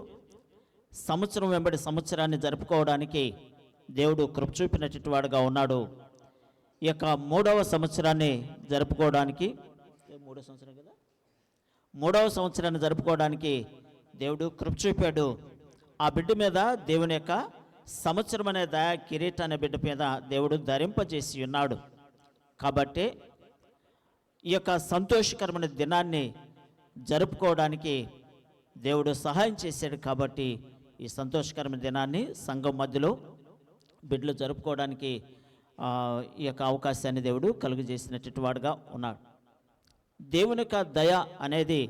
సంవత్సరం వెంబడి సంవత్సరాన్ని జరుపుకోవడానికి దేవుడు కృప చూపినటువంటి వాడుగా ఉన్నాడు. ఈ యొక్క 3వ సంవత్సరాన్ని జరుపుకోవడానికి 3వ సంవత్సరాన్ని జరుపుకోవడానికి దేవుడు కృప చూపాడు. ఆ బిడ్డ మీద దేవుని యొక్క సంవత్సరం అనే దయా కిరీటాన్ని బిడ్డ మీద దేవుడు ధరింపజేసి ఉన్నాడు. కాబట్టి ఈ యొక్క సంతోషకరమైన దినాన్ని జరుపుకోవడానికి దేవుడు సహాయం చేశాడు. కాబట్టి ఈ సంతోషకరమైన దినాన్ని సంఘం మధ్యలో బిడ్డలు జరుపుకోవడానికి ఈ యొక్క అవకాశాన్ని దేవుడు కలుగజేసినటువంటి వాడుగా ఉన్నాడు. దేవుని యొక్క దయ అనేది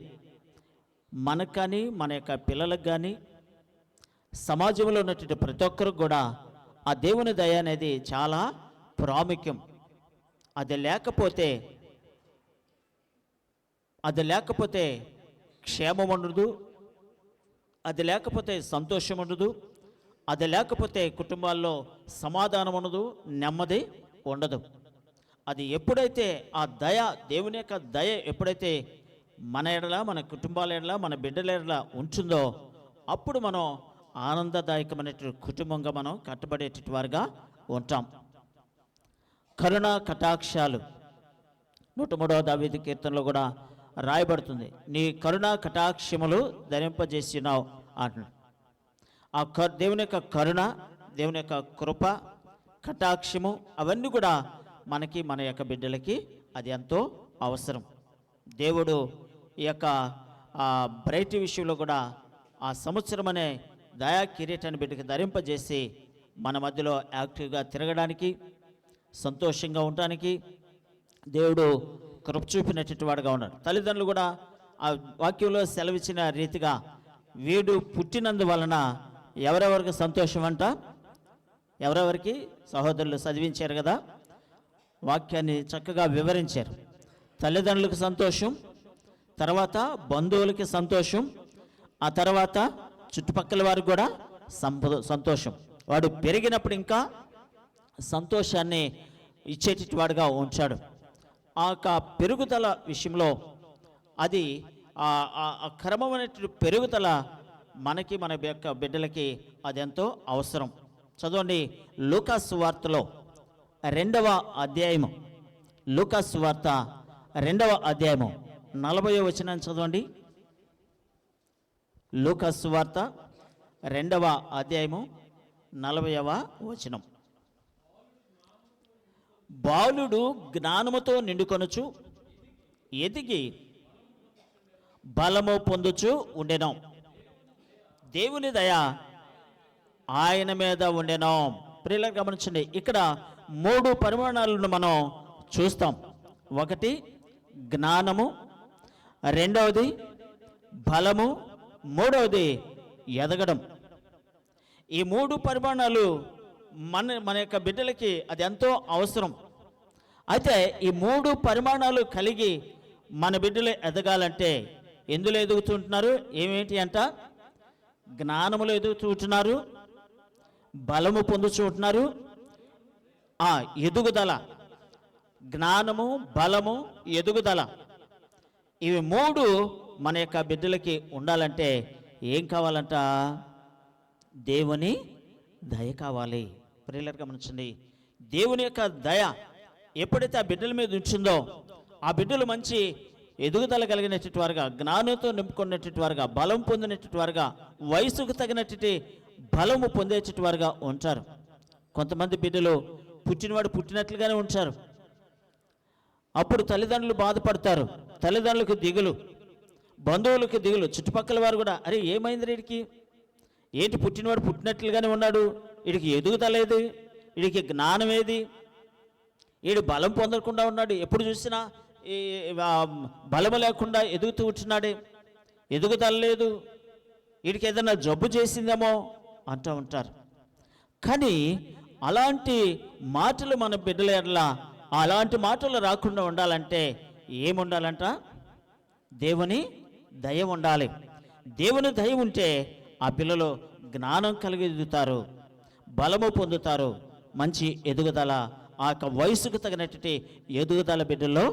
మనకు కానీ మన యొక్క పిల్లలకు కానీ సమాజంలో ఉన్నటువంటి ప్రతి ఒక్కరికి కూడా ఆ దేవుని దయ అనేది చాలా ప్రాముఖ్యం. అది లేకపోతే క్షేమం ఉండదు, అది లేకపోతే సంతోషం ఉండదు, అది లేకపోతే కుటుంబాల్లో సమాధానం ఉండదు, నెమ్మది ఉండదు. అది ఎప్పుడైతే ఆ దయ, దేవుని యొక్క దయ ఎప్పుడైతే మన ఎడల, మన కుటుంబాల ఎడల, మన బిడ్డల ఎడల ఉంటుందో అప్పుడు మనం ఆనందదాయకమైనటువంటి కుటుంబంగా మనం కట్టబడేటువంటి వారుగా ఉంటాం. కరుణ కటాక్షాలు 103వ దావీదు కీర్తనలో కూడా రాయబడుతుంది, నీ కరుణ కటాక్షములు ధరింపజేసినావు అంటున్నాడు. ఆ దేవుని యొక్క కరుణ, దేవుని యొక్క కృప, కటాక్షము అవన్నీ కూడా మనకి, మన యొక్క బిడ్డలకి అది ఎంతో అవసరం. దేవుడు ఈ యొక్క బ్రైట్ విషయంలో కూడా ఆ సంవత్సరం అనే దయా కిరీటాన్ని బిడ్డకి ధరింపజేసి మన మధ్యలో యాక్టివ్గా తిరగడానికి, సంతోషంగా ఉండడానికి దేవుడు కృప చూపినటువంటి వాడుగా ఉన్నాడు. తల్లిదండ్రులు కూడా ఆ వాక్యంలో సెలవిచ్చిన రీతిగా వీడు పుట్టినందువలన ఎవరెవరికి సంతోషం అంట, ఎవరెవరికి సహోదరులు చదివించారు కదా, వాక్యాన్ని చక్కగా వివరించారు. తల్లిదండ్రులకు సంతోషం, తర్వాత బంధువులకి సంతోషం, ఆ తర్వాత చుట్టుపక్కల వారికి కూడా సంతోషం. వాడు పెరిగినప్పుడు ఇంకా సంతోషాన్ని ఇచ్చేటి వాడుగా ఉంచాడు. ఆ యొక్క పెరుగుదల విషయంలో అది ఆ క్రమమైనటువంటి పెరుగుదల మనకి, మన యొక్క బిడ్డలకి అది ఎంతో అవసరం. చదవండి, లూకాసు సువార్తలో 2వ అధ్యాయము, లూకాసు సువార్త 2వ అధ్యాయము 40వ వచనం చదవండి. లూకాసు సువార్త 2వ అధ్యాయము 40వ వచనం. బాలుడు జ్ఞానముతో నిండుకొనుచు ఎదిగి బలము పొందుచు ఉండెను, దేవుని దయ ఆయన మీద ఉండెను. ప్రియులను గమనించండి, ఇక్కడ 3 పరిమాణాలను మనం చూస్తాం. ఒకటి జ్ఞానము, రెండవది బలము, మూడవది ఎదగడం. ఈ 3 పరిమాణాలు మన యొక్క బిడ్డలకి అది ఎంతో అవసరం. అయితే ఈ 3 పరిమాణాలు కలిగి మన బిడ్డలు ఎదగాలంటే ఎందులో ఎదుగుతుంటున్నారు? ఏమేంటి అంట? జ్ఞానములో ఎదుగుతుంటున్నారు, బలము పొందుతుంటున్నారు, ఎదుగుదల. జ్ఞానము, బలము, ఎదుగుదల, ఇవి 3 మన యొక్క బిడ్డలకి ఉండాలంటే ఏం కావాలంట? దేవుని దయ కావాలి. ప్రియులారా గమనించండి, దేవుని యొక్క దయ ఎప్పుడైతే ఆ బిడ్డల మీద ఉంచిందో ఆ బిడ్డలు మంచి ఎదుగుదల కలిగినటువంటి వారుగా, జ్ఞానంతో నింపుకున్నటువంటి వారుగా, బలం పొందినటువంటి వారుగా, వయసుకు తగినటువంటి బలము పొందేటువంటి వారుగా ఉంటారు. కొంతమంది బిడ్డలు పుట్టినవాడు పుట్టినట్లుగానే ఉంచారు. అప్పుడు తల్లిదండ్రులు బాధపడతారు, తల్లిదండ్రులకు దిగులు. బంధువులకి దిగులు, చుట్టుపక్కల వారు కూడా అరే ఏమైంది వీడికి, ఏంటి పుట్టినవాడు పుట్టినట్లుగానే ఉన్నాడు, వీడికి ఎదుగుతలేదు, వీడికి జ్ఞానం ఏది, వీడు బలం పొందకుండా ఉన్నాడు, ఎప్పుడు చూసినా ఈ బలము లేకుండా ఎదుగుతూ ఉంటున్నాడే, ఎదుగుతలేదు, వీడికి ఏదైనా జబ్బు చేసిందేమో అంటూ ఉంటారు. కానీ అలాంటి మాటలు మన బిడ్డల ఎడల అలాంటి మాటలు రాకుండా ఉండాలంటే ఏముండాలంట? దేవుని దయ ఉండాలి. దేవుని దయ ఉంటే ఆ పిల్లలు జ్ఞానం కలిగి ఎదుగుతారు, బలము పొందుతారు, మంచి ఎదుగుదల, ఆ యొక్క వయసుకు తగినటువంటి ఎదుగుదల బిడ్డల్లో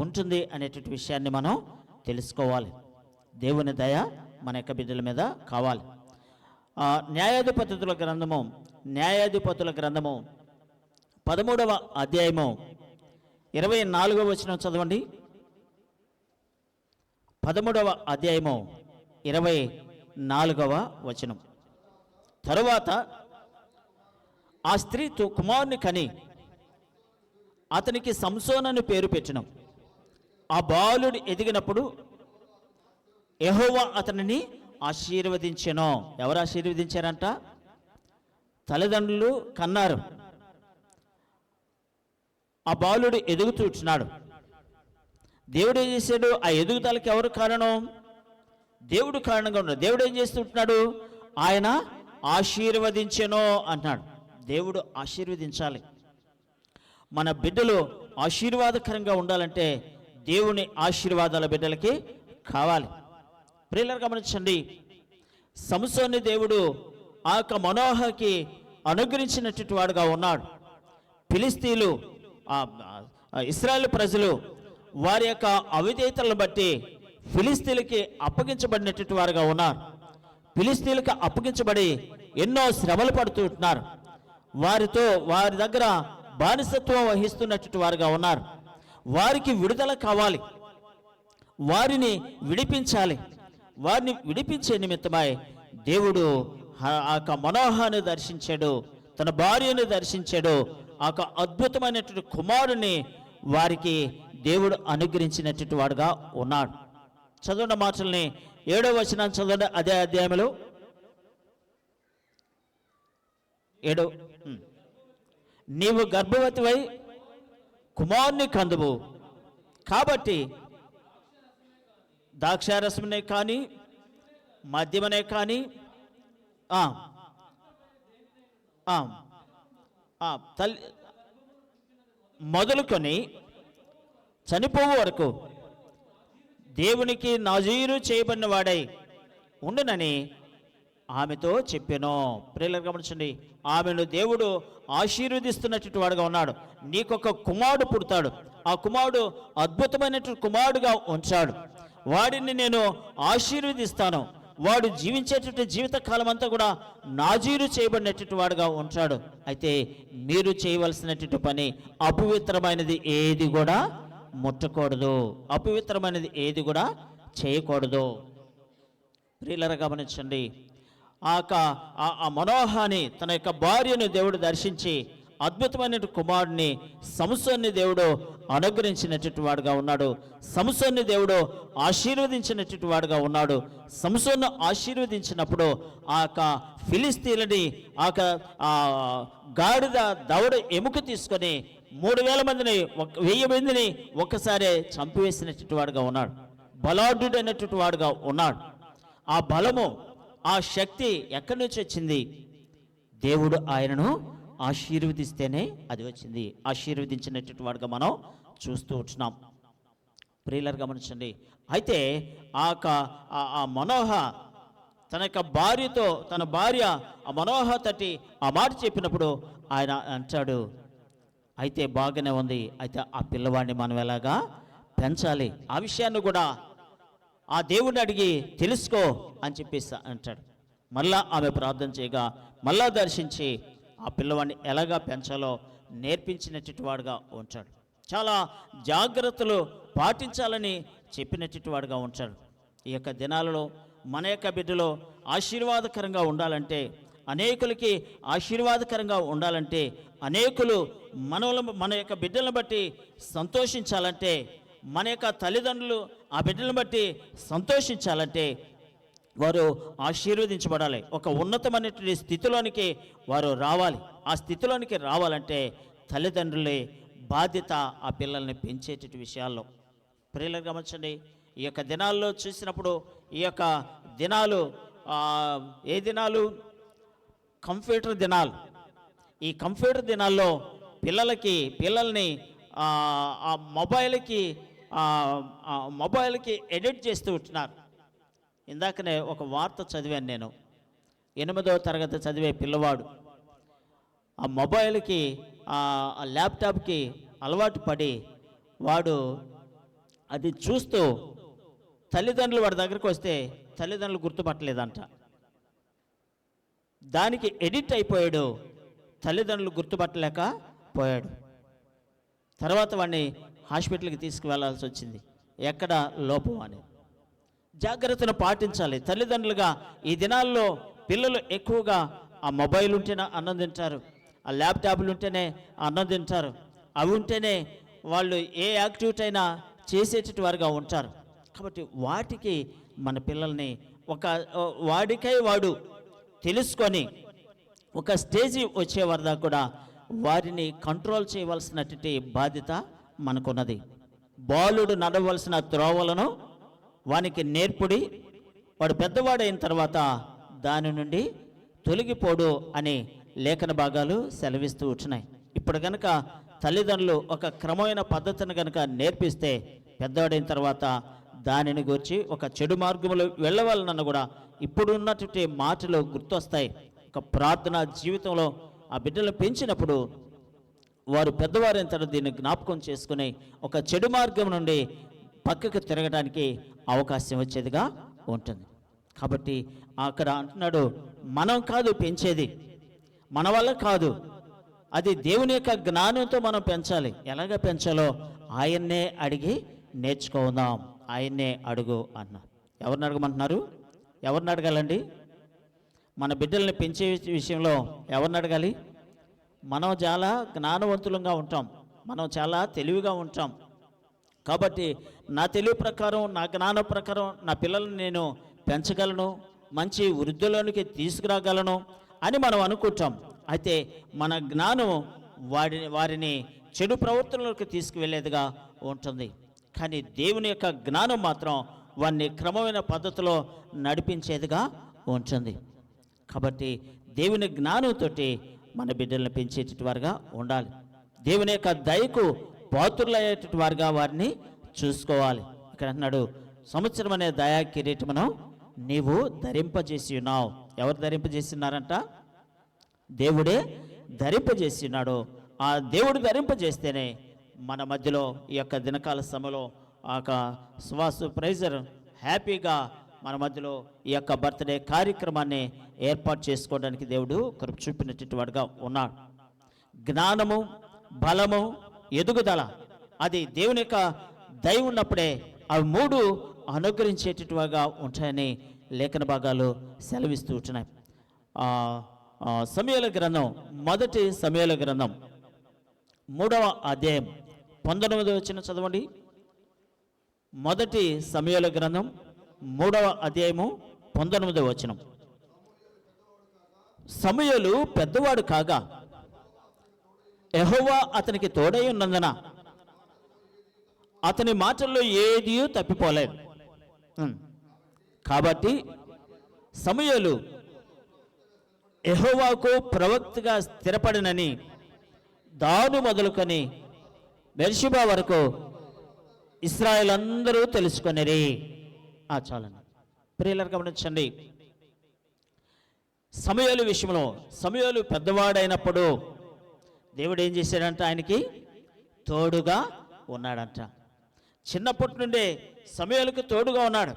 ఉంటుంది అనేటువంటి విషయాన్ని మనం తెలుసుకోవాలి. దేవుని దయ మన యొక్క బిడ్డల మీద కావాలి. న్యాయాధిపతుల గ్రంథము 13వ అధ్యాయము 24వ వచనం చదవండి. 13వ అధ్యాయము 24వ వచనం. తరువాత ఆ స్త్రీ కుమారుని కని అతనికి సంసోను అని పేరు పెట్టెను. ఆ బాలుడు ఎదిగినప్పుడు యెహోవా అతనిని ఆశీర్వదించెను. ఎవరు ఆశీర్వదించారంట? తల్లిదండ్రులు కన్నారు. ఆ బాలుడు ఎదుగుతున్నాడు. దేవుడు ఏం చేశాడు? ఆ ఎదుగుదలకి ఎవరు కారణం? దేవుడు కారణంగా ఉన్నాడు. దేవుడు ఏం చేస్తుంటున్నాడు? ఆయన ఆశీర్వదించెను అన్నాడు. దేవుడు ఆశీర్వదించాలి. మన బిడ్డలు ఆశీర్వాదకరంగా ఉండాలంటే దేవుని ఆశీర్వాదాల బిడ్డలకి కావాలి. ప్రియులారా గమనించండి, సంసోన్ని దేవుడు ఆ యొక్క మనోహకి అనుగ్రహించినటువంటి వాడుగా ఉన్నాడు. ఫిలిస్తీన్లు, ఇశ్రాయేలు ప్రజలు వారి యొక్క అవిధేయతలను బట్టి ఫిలిస్తీన్లకి అప్పగించబడినటువంటి వారుగా ఉన్నారు. ఫిలిస్తీన్లకు అప్పగించబడి ఎన్నో శ్రమలు పడుతుంటున్నారు. వారి దగ్గర బానిసత్వం వహిస్తున్నటువంటి వారుగా ఉన్నారు. వారికి విడుదల కావాలి, వారిని విడిపించాలి. వారిని విడిపించే నిమిత్తమై దేవుడు ఆ యొక్క మనోహాన్ని దర్శించాడు, తన భార్యను దర్శించాడు. ఆ యొక్క అద్భుతమైనటువంటి కుమారుని వారికి దేవుడు అనుగ్రహించినటువంటి వాడుగా ఉన్నాడు. చదవండి మాటల్ని, 7వ వచనాన్ని చదవండి. అదే అధ్యాయంలో 7. నీవు గర్భవతివై కుమారుని కందువు, కాబట్టి ద్రాక్షారసమునే కానీ మద్యమనే కానీ మొదలుకొని చనిపోవు వరకు దేవునికి నాజీరు చేయబడిన వాడై ఉండునని ఆమెతో చెప్పాను. ప్రియులారా గమనించండి, ఆమెను దేవుడు ఆశీర్వదిస్తున్నటువంటి వాడుగా ఉన్నాడు. నీకొక కుమారుడు పుడతాడు, ఆ కుమారుడు అద్భుతమైనటువంటి కుమారుడుగా ఉంచాడు. వాడిని నేను ఆశీర్వదిస్తాను, వాడు జీవించేటటువంటి జీవిత కాలం అంతా కూడా నాజీరు చేయబడినటువంటి వాడుగా ఉంటాడు. అయితే మీరు చేయవలసినటువంటి పని అపవిత్రమైనది ఏది కూడా ముట్టకూడదు, అపవిత్రమైనది ఏది కూడా చేయకూడదు. ప్రియులారా గమనించండి, ఆ మనోహాని తన యొక్క భార్యను దేవుడు దర్శించి అద్భుతమైన కుమారుడిని సంసోన్ని దేవుడు అనుగ్రహించినటువంటి వాడుగా ఉన్నాడు. సంసోన్ని దేవుడు ఆశీర్వదించినటువంటి వాడుగా ఉన్నాడు. సంసోన్ను ఆశీర్వదించినప్పుడు ఆ యొక్క ఫిలిస్తీన్లని ఆ గాడిద దవడ ఎముక తీసుకొని 3000 మందిని 1000 మందిని ఒక్కసారి చంపివేసినటువంటి వాడుగా ఉన్నాడు. బలాఢ్యుడైనటువంటి వాడుగా ఉన్నాడు. ఆ బలము, ఆ శక్తి ఎక్కడి నుంచి వచ్చింది? దేవుడు ఆయనను ఆశీర్వదిస్తేనే అది వచ్చింది. ఆశీర్వదించినటువంటి వాడుగా మనం చూస్తూ ఉంటున్నాం. ప్రియులారా గమనించండి, అయితే ఆ మనోహ తన యొక్క భార్యతో, తన భార్య ఆ మనోహ తట్టి ఆ మాట చెప్పినప్పుడు ఆయన అంటాడు, అయితే బాగానే ఉంది, అయితే ఆ పిల్లవాడిని మనం ఎలాగా పెంచాలి, ఆ విషయాన్ని కూడా ఆ దేవుడిని అడిగి తెలుసుకో అని చెప్పేసి అంటాడు. మళ్ళా ఆమె ప్రార్థన చేయగా మళ్ళా దర్శించి ఆ పిల్లవాడిని ఎలాగా పెంచాలో నేర్పించినటువంటి వాడుగా ఉంటాడు. చాలా జాగ్రత్తలు పాటించాలని చెప్పినటువంటి వాడుగా ఉంటాడు. ఈ యొక్క దినాలలో మన యొక్క బిడ్డలో ఆశీర్వాదకరంగా ఉండాలంటే, అనేకులకి ఆశీర్వాదకరంగా ఉండాలంటే, అనేకులు మన యొక్క బిడ్డలను బట్టి సంతోషించాలంటే, మన యొక్క తల్లిదండ్రులు ఆ బిడ్డలను బట్టి సంతోషించాలంటే వారు ఆశీర్వదించబడాలి. ఒక ఉన్నతమైనటువంటి స్థితిలోనికి వారు రావాలి. ఆ స్థితిలోనికి రావాలంటే తల్లిదండ్రులే బాధ్యత ఆ పిల్లల్ని పెంచేటి విషయాల్లో. ప్రియులను గమనించండి, ఈ యొక్క దినాల్లో చూసినప్పుడు ఈ యొక్క దినాలు ఏ దినాలు? కంప్యూటర్ దినాలు. ఈ కంప్యూటర్ దినాల్లో పిల్లల్ని ఆ మొబైల్కి ఎడిట్ చేస్తూ ఉంటున్నారు. ఇందాకనే ఒక వార్త చదివాను నేను. 8వ తరగతి చదివే పిల్లవాడు ఆ మొబైల్కి ఆ ల్యాప్టాప్కి అలవాటు పడి వాడు అది చూస్తూ తల్లిదండ్రులు వాడి దగ్గరికి వస్తే తల్లిదండ్రులు గుర్తుపట్టలేదంట. దానికి ఎడిట్ అయిపోయాడు, తల్లిదండ్రులు గుర్తుపట్టలేక పోయాడు. తర్వాత వాడిని హాస్పిటల్కి తీసుకువెళ్లాల్సి వచ్చింది. ఎక్కడ లోపం అని. జాగ్రత్తను పాటించాలి తల్లిదండ్రులుగా. ఈ దినాల్లో పిల్లలు ఎక్కువగా ఆ మొబైల్ ఉంటేనే అన్నం తింటారు, ఆ ల్యాప్టాప్లు ఉంటేనే అన్నం తింటారు, అవి ఉంటేనే వాళ్ళు ఏ యాక్టివిటీ అయినా చేసేటట్టు వారుగా ఉంటారు. కాబట్టి వాటికి మన పిల్లల్ని వాడికై వాడు తెలుసుకొని ఒక స్టేజీ వచ్చే వరదా కూడా వారిని కంట్రోల్ చేయవలసినటువంటి బాధ్యత మనకున్నది. బాలుడు నడవలసిన త్రోవలను వానికి నేర్పుడి, వాడు పెద్దవాడైన తర్వాత దాని నుండి తొలగిపోడు అని లేఖన భాగాలు సెలవిస్తూ ఉంటున్నాయి. ఇప్పుడు కనుక తల్లిదండ్రులు ఒక క్రమమైన పద్ధతిని కనుక నేర్పిస్తే పెద్దవాడైన తర్వాత దానిని గురించి ఒక చెడు మార్గంలో వెళ్ళవాలన్న కూడా ఇప్పుడు ఉన్నటువంటి మాటలు గుర్తొస్తాయి. ఒక ప్రార్థన జీవితంలో ఆ బిడ్డలు పెంచినప్పుడు వారు పెద్దవారైన తర్వాత దీన్ని జ్ఞాపకం చేసుకుని ఒక చెడు మార్గం నుండి పక్కకు తిరగడానికి అవకాశం వచ్చేదిగా ఉంటుంది. కాబట్టి అక్కడ అంటున్నాడు, మనం కాదు పెంచేది, మన వల్ల కాదు, అది దేవుని యొక్క జ్ఞానంతో మనం పెంచాలి. ఎలాగ పెంచాలో ఆయన్నే అడిగి నేర్చుకుందాం. ఆయన్నే అడుగు అన్నారు. ఎవరిని అడగమంటున్నారు? ఎవరిని అడగాలండి? మన బిడ్డల్ని పెంచే విషయంలో ఎవరిని అడగాలి? మనం చాలా జ్ఞానవంతులంగా ఉంటాం, మనం చాలా తెలివిగా ఉంటాం. కాబట్టి నా తెలివి ప్రకారం, నా జ్ఞానం ప్రకారం నా పిల్లల్ని నేను పెంచగలను, మంచి వృద్ధిలోనికి తీసుకురాగలను అని మనం అనుకుంటాం. అయితే మన జ్ఞానం వారిని చెడు ప్రవర్తనలోకి తీసుకువెళ్ళేదిగా ఉంటుంది. కానీ దేవుని యొక్క జ్ఞానం మాత్రం వారిని క్రమమైన పద్ధతిలో నడిపించేదిగా ఉంటుంది. కాబట్టి దేవుని జ్ఞానంతో మన బిడ్డలను పెంచేటటువంటి వారుగా ఉండాలి. దేవుని యొక్క దయకు పాత్రులయ్యేటటువంటి వారుగా వారిని చూసుకోవాలి. ఇక్కడ అన్నాడు, సంవత్సరం అనే దయా కిరీటమును నీవు ధరింపజేసి ఉన్నావు. ఎవరు ధరింపజేసి ఉన్నారంట? దేవుడే ధరింపజేసి ఉన్నాడు. ఆ దేవుడు ధరింపజేస్తేనే మన మధ్యలో ఈ యొక్క దినకాల సమయంలో ఆ యొక్క సువాసు ప్రైజర్ హ్యాపీగా మన మధ్యలో ఈ యొక్క బర్త్డే కార్యక్రమాన్ని ఏర్పాటు చేసుకోవడానికి దేవుడు కృప చూపినటువంటి వాడుగా ఉన్నాడు. జ్ఞానము, బలము, ఎదుగుదల అది దేవుని యొక్క దయ ఉన్నప్పుడే అవి మూడు అనుగ్రహించేటట్టుగా ఉంటాయని లేఖన భాగాలు సెలవిస్తూ ఉంటున్నాయి. సమూయేలు గ్రంథం, మొదటి సమూయేలు గ్రంథం 3వ అధ్యాయం 19వ వచనం చదవండి. మొదటి సమూయేలు గ్రంథం 3వ అధ్యాయము 19వ వచనం. సమూయేలు పెద్దవాడు కాగా యెహోవా అతనికి తోడై ఉన్నందున అతని మాటల్లో ఏదీ తప్పిపోలేదు. కాబట్టి సమూయేలు యెహోవాకు ప్రవక్తగా స్థిరపడినని దాను మొదలుకొని బెర్షెబా వరకు ఇశ్రాయేల్ అందరూ తెలుసుకొనిరి. చాలండి ప్రియులారా, గమనించండి. సమూయేలు విషయంలో సమూయేలు పెద్దవాడైనప్పుడు దేవుడు ఏం చేశాడంట? ఆయనకి తోడుగా ఉన్నాడంట. చిన్నప్పటి నుండే సమూయేలుకు తోడుగా ఉన్నాడు.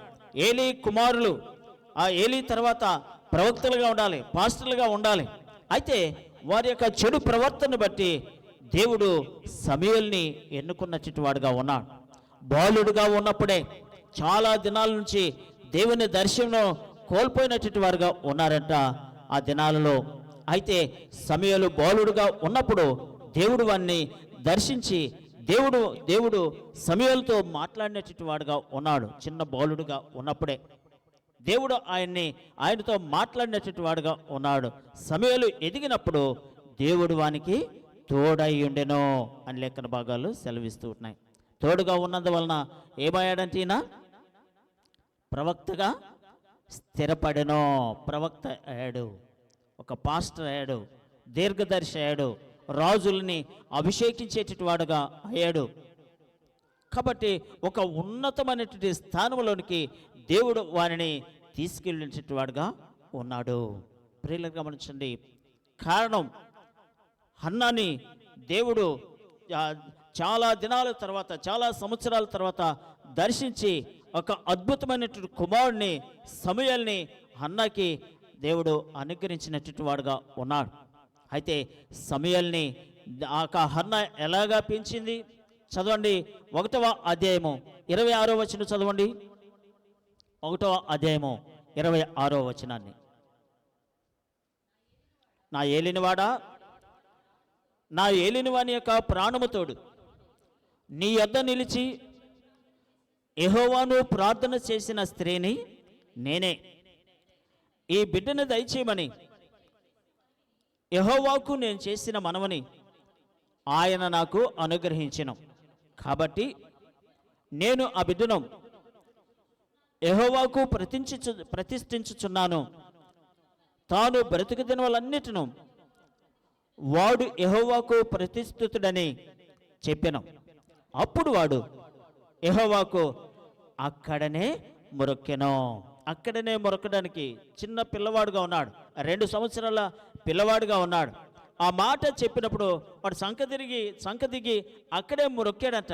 ఏలీ కుమారులు, ఆ ఏలీ తర్వాత ప్రవక్తలుగా ఉండాలి, పాస్టర్లుగా ఉండాలి. అయితే వారి యొక్క చెడు ప్రవర్తనను బట్టి దేవుడు సమూయేలుని ఎన్నుకున్నటువంటి వాడుగా ఉన్నాడు. బాలుడుగా ఉన్నప్పుడే చాలా దినాల నుంచి దేవుని దర్శనం కోల్పోయినటువంటి వారుగా ఉన్నారంట ఆ దినాలలో. అయితే సమూయేలు బాలుడుగా ఉన్నప్పుడు దేవుడు వారిని దర్శించి దేవుడు సమూయేలుతో మాట్లాడినటువంటి వాడుగా ఉన్నాడు. చిన్న బాలుడుగా ఉన్నప్పుడే దేవుడు ఆయనతో మాట్లాడినటువంటి వాడుగా ఉన్నాడు. సమూయేలు ఎదిగినప్పుడు దేవుడు వానికి తోడై ఉండెను అని లేఖన భాగాలు సెలవిస్తూ ఉన్నాయి. తోడుగా ఉన్నందువలన ఏమయ్యాడంటే ఈయన ప్రవక్తగా స్థిరపడెను. ప్రవక్త అయ్యాడు, ఒక పాస్టర్ అయ్యాడు, దీర్ఘదర్శి అయ్యాడు, రాజుల్ని అభిషేకించేటటువంటి వాడుగా అయ్యాడు. కాబట్టి ఒక ఉన్నతమైనటువంటి స్థానంలోనికి దేవుడు వారిని తీసుకెళ్ళినటువంటి వాడుగా ఉన్నాడు. ప్రియులను గమనించండి. కారణం, హన్నాని దేవుడు చాలా దినాల తర్వాత, చాలా సంవత్సరాల తర్వాత దర్శించి ఒక అద్భుతమైనటువంటి కుమారుడిని సమూయేలుని హన్నాకి దేవుడు అనుగ్రహించినటువంటి వాడుగా ఉన్నాడు. అయితే సమూయేలుని హన్నా ఎలాగా పెంచింది చదవండి. 1వ అధ్యాయము 26వ వచనం చదవండి. 1వ అధ్యాయము 26వ వచనాన్ని. నా ఏలినవాడా, నా ఏలినవాని యొక్క ప్రాణముతోడు నీ యొద్ద నిలిచి యెహోవాను ప్రార్థన చేసిన స్త్రీని నేనే. ఈ బిడ్డను దయచేయమని యెహోవాకు నేను చేసిన మనవని ఆయన నాకు అనుగ్రహించెను. కాబట్టి నేను ఆ బిడ్డను యెహోవాకు ప్రతిష్ఠించుచున్నాను. తాను బ్రతుకు దినములన్నిటిను వాడు యెహోవాకు ప్రతిష్ఠితుడని చెప్పెను. అప్పుడు వాడు యెహోవాకు అక్కడనే మొరకెను. అక్కడనే మొరకడానికి చిన్న పిల్లవాడుగా ఉన్నాడు, 2 సంవత్సరాల పిల్లవాడుగా ఉన్నాడు. ఆ మాట చెప్పినప్పుడు వాడు సంక దిగి అక్కడే మొరొక్కాడట.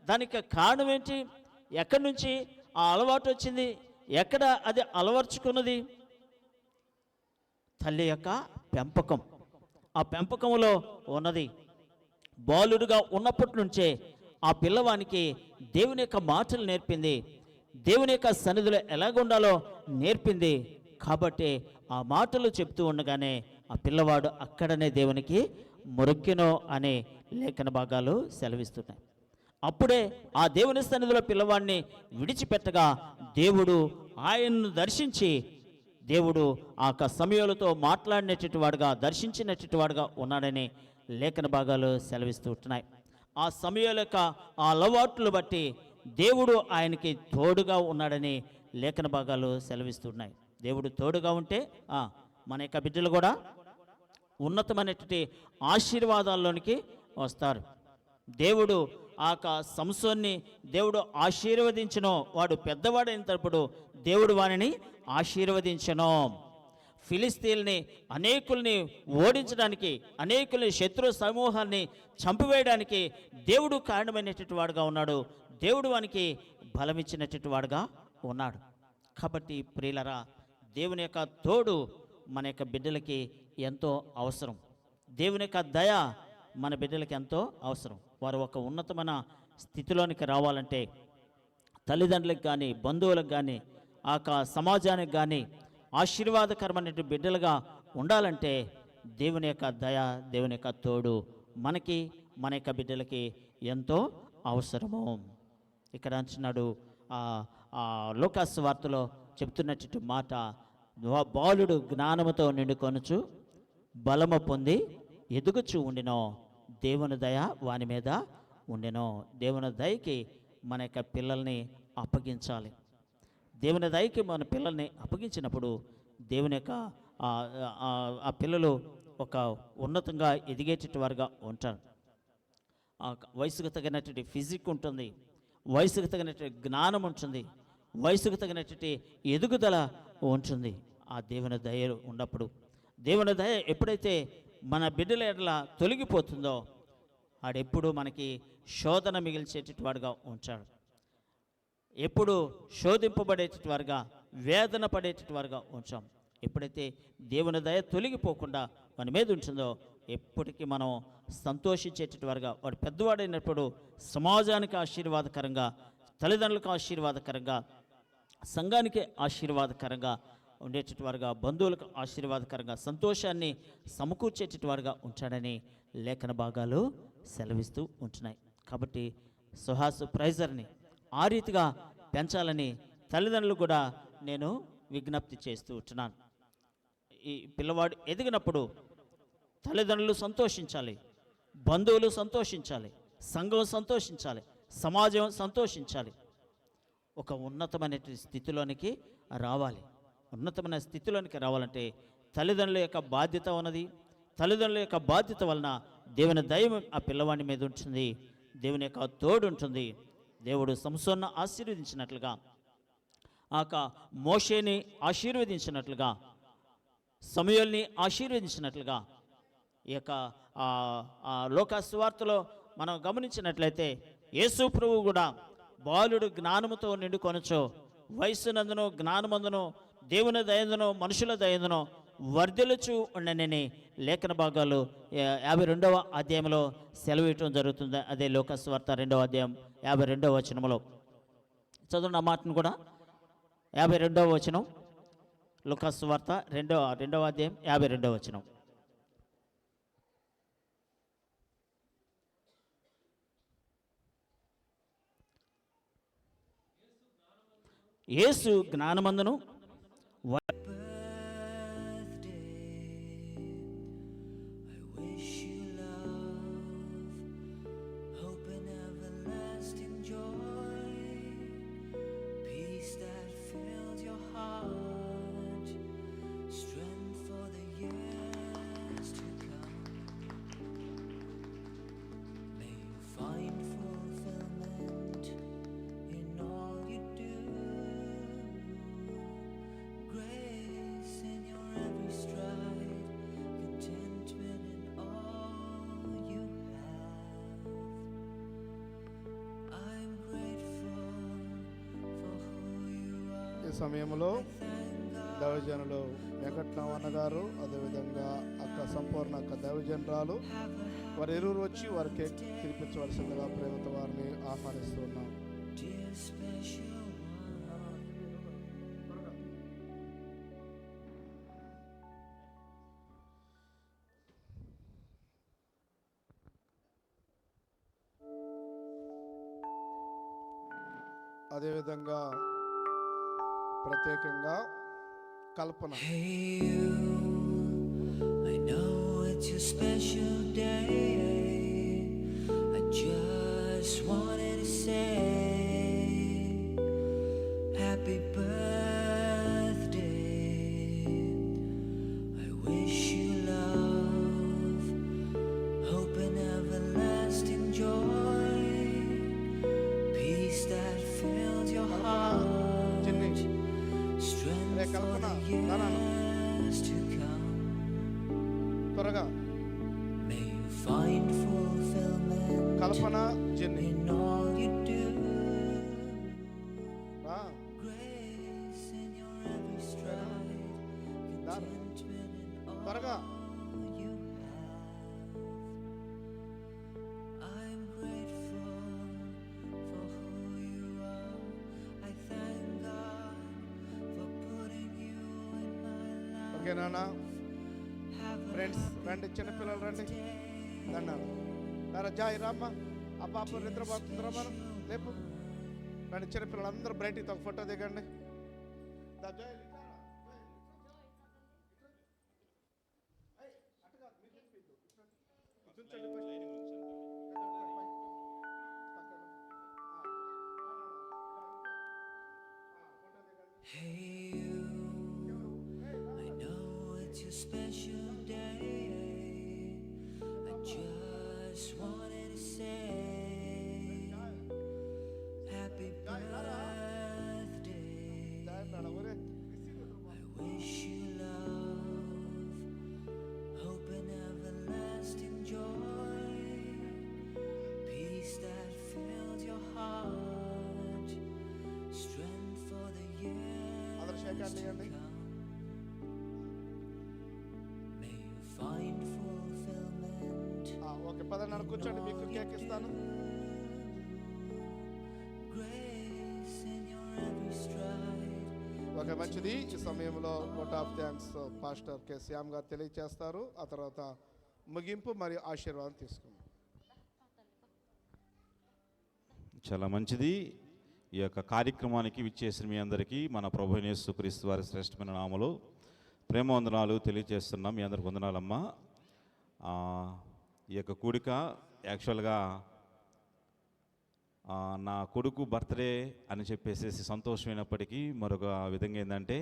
దానికి కారణం ఏంటి? ఎక్కడి నుంచి ఆ అలవాటు వచ్చింది? ఎక్కడ అది అలవర్చుకున్నది? తల్లి యొక్క పెంపకం. ఆ పెంపకంలో ఉన్నది. బాలుడుగా ఉన్నప్పటి నుంచే ఆ పిల్లవానికి దేవుని యొక్క మాటలు నేర్పింది, దేవుని యొక్క సన్నిధిలో ఎలాగుండాలో నేర్పింది. కాబట్టి ఆ మాటలు చెప్తూ ఉండగానే ఆ పిల్లవాడు అక్కడనే దేవునికి మొరొక్కెను అనే లేఖన భాగాలు సెలవిస్తున్నాయి. అప్పుడే ఆ దేవుని సన్నిధిలో పిల్లవాడిని విడిచిపెట్టగా దేవుడు ఆయన్ను దర్శించి, దేవుడు ఆ సమూయేలుతో మాట్లాడినటువంటి వాడుగా, దర్శించినటువంటి వాడుగా ఉన్నాడని లేఖన భాగాలు సెలవిస్తూ ఉంటున్నాయి. ఆ సమూయేలు యొక్క ఆ అలవాట్లు బట్టి దేవుడు ఆయనకి తోడుగా ఉన్నాడని లేఖన భాగాలు సెలవిస్తున్నాయి. దేవుడు తోడుగా ఉంటే మన యొక్క బిడ్డలు కూడా ఉన్నతమైనటువంటి ఆశీర్వాదాల్లోనికి వస్తారు. దేవుడు ఆ సంసోన్ని దేవుడు ఆశీర్వదించను. వాడు పెద్దవాడైనప్పుడు దేవుడు వారిని ఆశీర్వదించను. ఫిలిస్తీన్లని అనేకుల్ని ఓడించడానికి, అనేకుల్ని శత్రు సమూహాన్ని చంపివేయడానికి దేవుడు కారణమైనటువంటి వాడుగా ఉన్నాడు. దేవుడు వానికి బలమిచ్చినటువంటి వాడుగా ఉన్నాడు. కాబట్టి ప్రియులరా, దేవుని యొక్క తోడు మన యొక్క బిడ్డలకి ఎంతో అవసరం. దేవుని యొక్క దయ మన బిడ్డలకి ఎంతో అవసరం. వారు ఒక ఉన్నతమైన స్థితిలోనికి రావాలంటే, తల్లిదండ్రులకు కానీ, బంధువులకు కానీ, ఆ సమాజానికి కానీ ఆశీర్వాదకరమైన బిడ్డలుగా ఉండాలంటే దేవుని యొక్క దయ, దేవుని యొక్క తోడు మనకి, మన యొక్క బిడ్డలకి ఎంతో అవసరము. ఇక్కడ అంటున్నాడు లోకాసు వార్తలో చెప్తున్నట్టు మాట, బాలుడు జ్ఞానముతో నిండుకొనుచు బలము పొంది ఎదుగుచూ ఉండినో దేవుని దయ వాని మీద ఉండినో. దేవుని దయకి మన యొక్క పిల్లల్ని అప్పగించాలి. దేవుని దయకి మన పిల్లల్ని అప్పగించినప్పుడు దేవుని యొక్క ఆ పిల్లలు ఒక ఉన్నతంగా ఎదిగేటట్టు వారుగా ఉంటారు. వయసుకు తగినటువంటి ఫిజిక్ ఉంటుంది, వయసుకు తగినటువంటి జ్ఞానం ఉంటుంది, వయసుకు తగినటువంటి ఎదుగుదల ఉంటుంది. ఆ దేవుని దయ ఉన్నప్పుడు, దేవుని దయ ఎప్పుడైతే మన బిడ్డల ఎడల తొలగిపోతుందో ఆడెప్పుడు మనకి శోధన మిగిల్చేటటువంటి వాడుగా ఉంచాడు. ఎప్పుడు శోధింపబడేటటువంటి వారుగా, వేదన పడేటటువంటి వారుగా ఉంచాం. ఎప్పుడైతే దేవుని దయ తొలగిపోకుండా మన మీద ఉంటుందో ఎప్పటికీ మనం సంతోషించేటటువంటి వారుగా, వాడు పెద్దవాడైనప్పుడు సమాజానికి ఆశీర్వాదకరంగా, తల్లిదండ్రులకు ఆశీర్వాదకరంగా, సంఘానికి ఆశీర్వాదకరంగా ఉండేటటువంటి వారుగా, బంధువులకు ఆశీర్వాదకరంగా, సంతోషాన్ని సమకూర్చేటటువంటి వారుగా ఉంటాడని లేఖన భాగాలు సెలవిస్తూ ఉంటున్నాయి. కాబట్టి సుహాస్ ప్రైజర్ని ఆ రీతిగా పెంచాలని తల్లిదండ్రులు కూడా నేను విజ్ఞప్తి చేస్తూ ఉంటున్నాను. ఈ పిల్లవాడు ఎదిగినప్పుడు తల్లిదండ్రులు సంతోషించాలి, బంధువులు సంతోషించాలి, సంఘం సంతోషించాలి, సమాజం సంతోషించాలి. ఒక ఉన్నతమైన స్థితిలోనికి రావాలి. ఉన్నతమైన స్థితిలోనికి రావాలంటే తల్లిదండ్రుల యొక్క బాధ్యత ఉన్నది. తల్లిదండ్రుల యొక్క బాధ్యత వలన దేవుని దయ ఆ పిల్లవాడి మీద ఉంటుంది, దేవుని యొక్క తోడు ఉంటుంది. దేవుడు సంసోన్ను ఆశీర్వదించినట్లుగా, మోషేని ఆశీర్వదించినట్లుగా, సమూయేలుని ఆశీర్వదించినట్లుగా, ఈ యొక్క లోకా సువార్తలో మనం గమనించినట్లయితే యేసు ప్రభువు కూడా బాలుడు జ్ఞానముతో నిండుకొనచో వయస్సునందును జ్ఞానమందును దేవుని దయందును మనుషుల దయందును వర్ధిల్లుచు ఉండనని లేఖన భాగాలు 52వ అధ్యాయంలో సెలవియటం జరుగుతుంది. అదే లోకా సువార్త 2వ అధ్యాయం 52వ వచనంలో చదువున్న మాటను కూడా. 52వ వచనం, లోకా సువార్త 2వ అధ్యాయం 52వ వచనం. యేసు జ్ఞానమందును ఈ సమయంలో దైవజనులు వెంకటరామన్న గారు, అదేవిధంగా అక్క సంపూర్ణ అక్క దైవజనరాలు వారి ఇరువురు వచ్చి వారికి తినిపించవలసిందిగా ప్రేమతో వారిని ఆహ్వానిస్తున్నాం. అదేవిధంగా ప్రత్యేకంగా కల్పన. I know it's your special day. I just wanted to say happy birthday. I wish you love, hope and everlasting joy, peace that fills your heart. కల్పన త్వరగా. కల్పన జెన్నీ త్వరగా. ఓకేనా ఫ్రెండ్స్? రండి, చిన్నపిల్లలు రండి. దండాలు జాయి రామ్మ. ఆ పాప నిద్రపోతుందిరా, మనం లేపు. రండి చిన్నపిల్లలు అందరూ బ్రైట్తో ఒక ఫోటో దిగండి. Hey you, I know it's your special day. I just wanted to say happy birthday. I wish you love, hope and everlasting joy, peace that fills your heart, strength for the year. May you find fulfillment. Okay, పదన్నాడు కూర్చోండి, మీకు cake ఇస్తాను. Grace in your every stride. Okay, మంచిది. ఈ సమయంలో vote of thanks pastor K Shyam గారు తెలియజేస్తారు. ఆ తర్వాత ముగింపు మరియు ఆశీర్వాదం తీసుకుందాం. చాలా మంచిది. ఈ యొక్క కార్యక్రమానికి విచ్చేసిన మీ అందరికీ మన ప్రభు అయిన యేసుక్రీస్తు వారి శ్రేష్టమైన నామములో ప్రేమ వందనాలు తెలియజేస్తున్నాం. మీ అందరికి వందనాలమ్మా. ఈ యొక్క కూడిక యాక్చువల్గా నా కొడుకు బర్త్డే అని చెప్పేసి సంతోషమైనప్పటికీ మరొక విధంగా ఏంటంటే,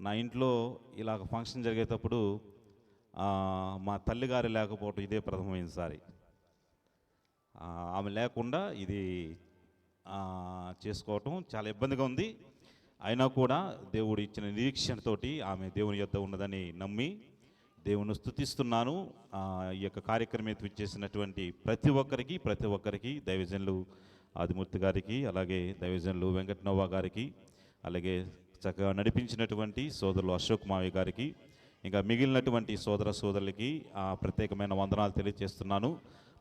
నా ఇంట్లో ఇలాగ ఫంక్షన్ జరిగేటప్పుడు మా తల్లిగారు లేకపోవటం ఇదే ప్రథమమైనసారి. ఆమె లేకుండా ఇది చేసుకోవటం చాలా ఇబ్బందిగా ఉంది. అయినా కూడా దేవుడు ఇచ్చిన నిరీక్షణతోటి ఆమె దేవుని యొద్ద ఉన్నదని నమ్మి దేవుని స్తుతిస్తున్నాను. ఈ యొక్క కార్యక్రమం ఇచ్చేసినటువంటి ప్రతి ఒక్కరికి దైవజనులు ఆదిమూర్తి గారికి, అలాగే దైవజనులు వెంకటనవ్వ గారికి, అలాగే చక్కగా నడిపించినటువంటి సోదరులు అశోక్ మావి గారికి, ఇంకా మిగిలినటువంటి సోదరులకి ప్రత్యేకమైన వందనాలు తెలియజేస్తున్నాను.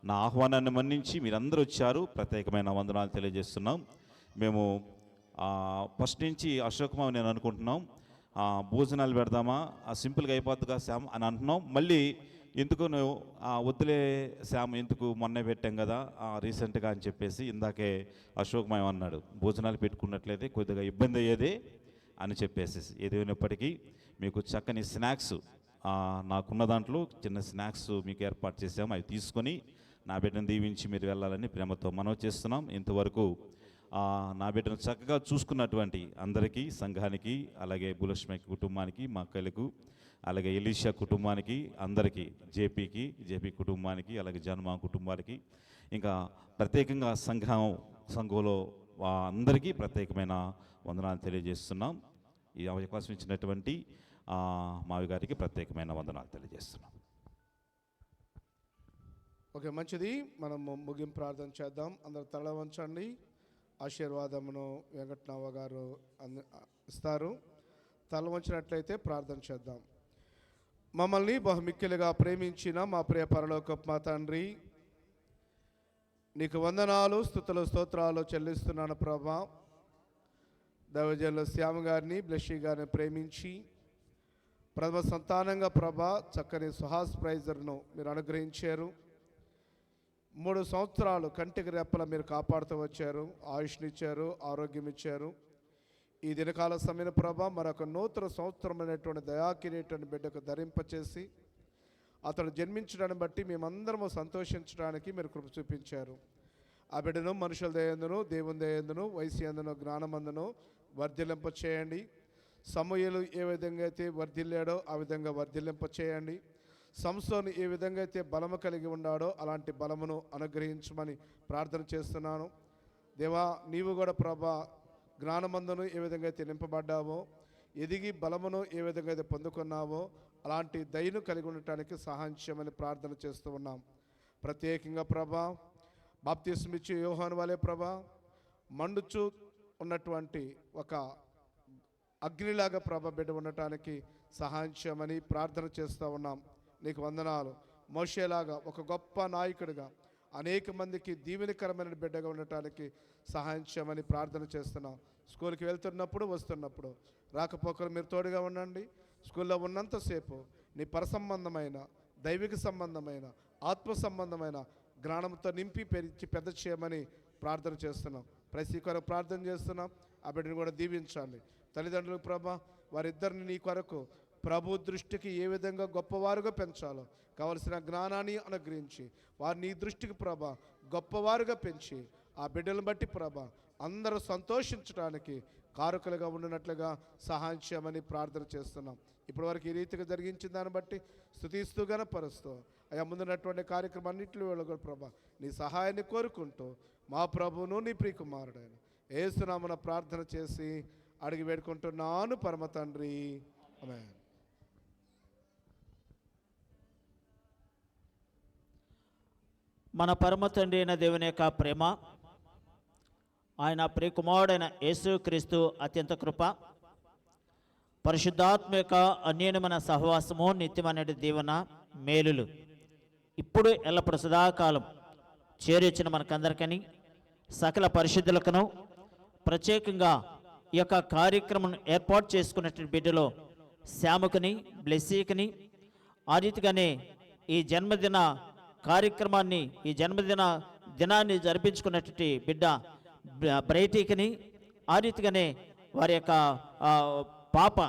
నా ఆహ్వానాన్ని మన్నించి మీరందరూ వచ్చారు, ప్రత్యేకమైన వందనాలు తెలియజేస్తున్నాం. మేము ఫస్ట్ నుంచి అశోక్ మావి నేను అనుకుంటున్నాం భోజనాలు పెడదామా, సింపుల్గా అయిపోద్దుగా శ్యామ్ అని అంటున్నాం. మళ్ళీ ఎందుకు నువ్వు వద్దులే శ్యామ్, ఎందుకు మొన్నే పెట్టాం కదా రీసెంట్గా అని చెప్పేసి ఇందాకే అశోక్ మావి అన్నాడు, భోజనాలు పెట్టుకున్నట్లయితే కొద్దిగా ఇబ్బంది అయ్యేదే అని చెప్పేసి. ఏదైనప్పటికీ మీకు చక్కని స్నాక్స్ నాకున్న దాంట్లో చిన్న స్నాక్స్ మీకు ఏర్పాటు చేసాము. అవి తీసుకొని నా బిడ్డను దీవించి మీరు వెళ్ళాలని ప్రేమతో మనవి చేస్తున్నాం. ఇంతవరకు నా బిడ్డను చక్కగా చూసుకున్నటువంటి అందరికీ, సంఘానికి, అలాగే భూలక్ష్మి కుటుంబానికి, మా అక్కలకు, అలాగే ఎలీషా కుటుంబానికి, అందరికీ, జేపీ కుటుంబానికి, అలాగే జన్మ కుటుంబానికి, ఇంకా ప్రత్యేకంగా సంఘంలో అందరికీ ప్రత్యేకమైన వందనాలు తెలియజేస్తున్నాం. ఈ అవకాశం ఇచ్చినటువంటి మావి గారికి ప్రత్యేకమైన వందనాలు తెలియజేస్తున్నాం. ఓకే, మంచిది. మనము ముగింపు ప్రార్థన చేద్దాం. అందరు తల వంచండి. ఆశీర్వాదమును వెంకటనవ్వ గారు ఇస్తారు. తల వంచినట్లయితే ప్రార్థన చేద్దాం. మమ్మల్ని బహుమిక్కిలుగా ప్రేమించిన మా ప్రియ పరలోకపు మా తండ్రి, నీకు వందనాలు, స్తుతులు, స్తోత్రాలు చెల్లిస్తున్నాను ప్రభా. దైవజనులు శ్యామ గారిని, బ్లెస్సీ గారిని ప్రేమించి ప్రథమ సంతానంగా ప్రభా చక్కని సుహాస్ ప్రైజర్ను మీరు అనుగ్రహించారు. 3 సంవత్సరాలు కంటికి రెప్పల మీరు కాపాడుతూ వచ్చారు, ఆయుష్నిచ్చారు, ఆరోగ్యం ఇచ్చారు. ఈ దినకాల సమయం ప్రభా మరొక నూతన సంవత్సరమైనటువంటి దయాకిరీటాన్ని బిడ్డకు ధరింపచేసి అతడు జన్మించడాన్ని బట్టి మేమందరము సంతోషించడానికి మీరు కృప చూపించారు. ఆ బిడ్డను మనుషుల దయందును, దేవుని దయందును, వయసు అందును, జ్ఞానమందును వర్ధిల్లింప చేయండి. సమూయేలు ఏ విధంగా అయితే వర్ధిల్లాడో ఆ విధంగా వర్ధిల్లింప చేయండి. సంసోను ఏ విధంగా అయితే బలము కలిగి ఉన్నాడో అలాంటి బలమును అనుగ్రహించమని ప్రార్థన చేస్తున్నాను. దేవా, నీవు కూడా ప్రభా జ్ఞానమందును ఏ విధంగా అయితే నింపబడ్డావో, ఎదిగి బలమును ఏ విధంగా అయితే పొందుకున్నావో అలాంటి దయను కలిగి ఉండటానికి సహాయం చేయమని ప్రార్థన చేస్తూ ఉన్నాం. ప్రత్యేకంగా ప్రభా బాప్తిస్మిచ్చి యోహాను వలె ప్రభా మండుచు ఉన్నటువంటి ఒక అగ్నిలాగా ప్రభ బిడ్డ ఉండటానికి సహాయం చేయమని ప్రార్థన చేస్తూ ఉన్నాం. నీకు వందనాలు. మోషేలాగా ఒక గొప్ప నాయకుడిగా అనేక మందికి దీవెనకరమైన బిడ్డగా ఉండటానికి సహాయం చేయమని ప్రార్థన చేస్తున్నాం. స్కూల్కి వెళ్తున్నప్పుడు, వస్తున్నప్పుడు, రాకపోకలు మీరు తోడుగా ఉండండి. స్కూల్లో ఉన్నంతసేపు నీ పరసంబంధమైన, దైవిక సంబంధమైన, ఆత్మ సంబంధమైన జ్ఞానంతో నింపి పెరిచి పెద్ద చేయమని ప్రార్థన చేస్తున్నాం. ప్రతి కొరకు ప్రార్థన చేస్తున్నాం. ఆ బిడ్డను కూడా దీవించాలి. తల్లిదండ్రులకు ప్రభా వారిద్దరిని నీ కొరకు ప్రభు దృష్టికి ఏ విధంగా గొప్పవారుగా పెంచాలో కావలసిన జ్ఞానాన్ని అనుగ్రహించి వారు నీ దృష్టికి ప్రభా గొప్పవారుగా పెంచి ఆ బిడ్డలను బట్టి ప్రభా అందరూ సంతోషించడానికి కారకులుగా ఉండినట్లుగా సహాయం చేయమని ప్రార్థన చేస్తున్నాం. ఇప్పటివరకు ఈ రీతిగా జరిగించిన దాన్ని బట్టి స్తుతిస్తూ గణపరుస్తూ అయ్యా ముందున్నటువంటి కార్యక్రమాన్నింటిలో కూడా ప్రభా నీ సహాయాన్ని కోరుకుంటూ మా ప్రభువును నీ ప్రియకుమారుడైన యేసునామమున ప్రార్థన చేసి అడిగి వేడుకుంటున్నాను పరమ తండ్రి, ఆమేన్. మన పరమ తండ్రి అయిన దేవుని యొక్క ప్రేమ, ఆయన ప్రియకుమారుడైన యేసుక్రీస్తు అత్యంత కృప, పరిశుద్ధాత్మ యొక్క అన్యోన్యమైన సహవాసము, నిత్యమైన దీవెన, మేలులు ఇప్పుడు ఎల్లప్పుడు సదాకాలం చేరొచ్చిన మనకందరికీ, సకల పరిశుద్ధులకును, ప్రత్యేకంగా ఈ యొక్క కార్యక్రమం ఏర్పాటు చేసుకున్నటువంటి బిడ్డలో శ్యామకుని, బ్లెస్సీకిని, ఆ రీతిగానే ఈ జన్మదిన కార్యక్రమాన్ని, ఈ జన్మదినాన్ని జరిపించుకున్నటువంటి బిడ్డ బ్రైటీకిని ఆ రీతిగానే వారి యొక్క పాప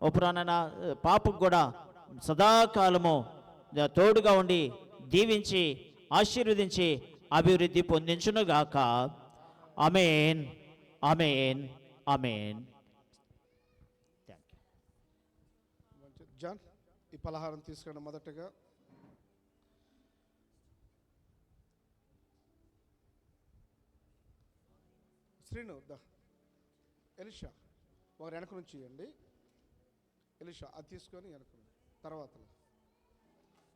ఒప్పురానైనా పాపకు కూడా సదాకాలము తోడుగా ఉండి దీవించి ఆశీర్వదించి అభివృద్ధి పొందించునుగాక. ఆమేన్, ఆమేన్, ఆమేన్. జాన్ ఈ పలహారం తీసుకుని మొదటగా శ్రీను ఎలిషా ఒకరు వెనక నుంచి ఇవ్వండి. ఎలిషా అది తీసుకొని వెనక తర్వాత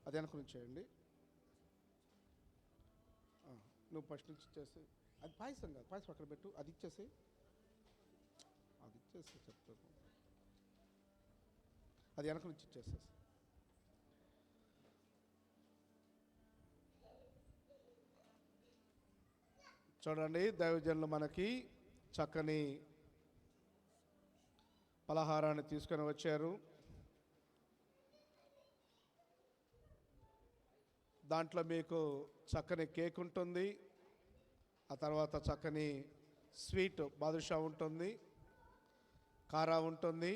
అది వెనక నుంచి చేయండి. నువ్వు ఫస్ట్ నుంచి ఇచ్చేసి అది పాయసం కాదు, పాయసం అక్కడ పెట్టు, అది ఇచ్చేసి చెప్తాను. అది వెనక నుంచి ఇచ్చేసేసి చూడండి, దైవజనులు మనకి చక్కని పలహారాన్ని తీసుకొని వచ్చారు. దాంట్లో మీకు చక్కని కేక్ ఉంటుంది, ఆ తర్వాత చక్కని స్వీట్ బాదుషా ఉంటుంది, కారా ఉంటుంది.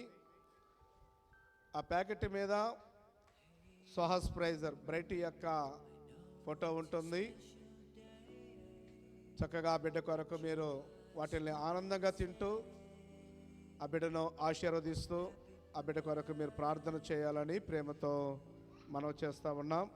ఆ ప్యాకెట్ మీద సోహాస్ ప్రైజర్ బ్రైటీ యొక్క ఫోటో ఉంటుంది. చక్కగా బిడ్డ కొరకు మీరు వాటిని ఆనందంగా తింటూ ఆ బిడ్డను ఆశీర్వదిస్తూ ఆ బిడ్డ కొరకు మీరు ప్రార్థన చేయాలని ప్రేమతో మనం చేస్తూ ఉన్నాం.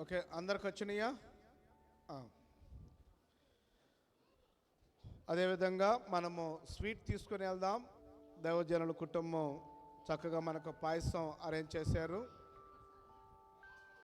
ఓకే, అందరికి వచ్చినాయా? అదేవిధంగా మనము స్వీట్ తీసుకుని వెళ్దాం. దైవజనుల కుటుంబం చక్కగా మనకు పాయసం అరేంజ్ చేశారు.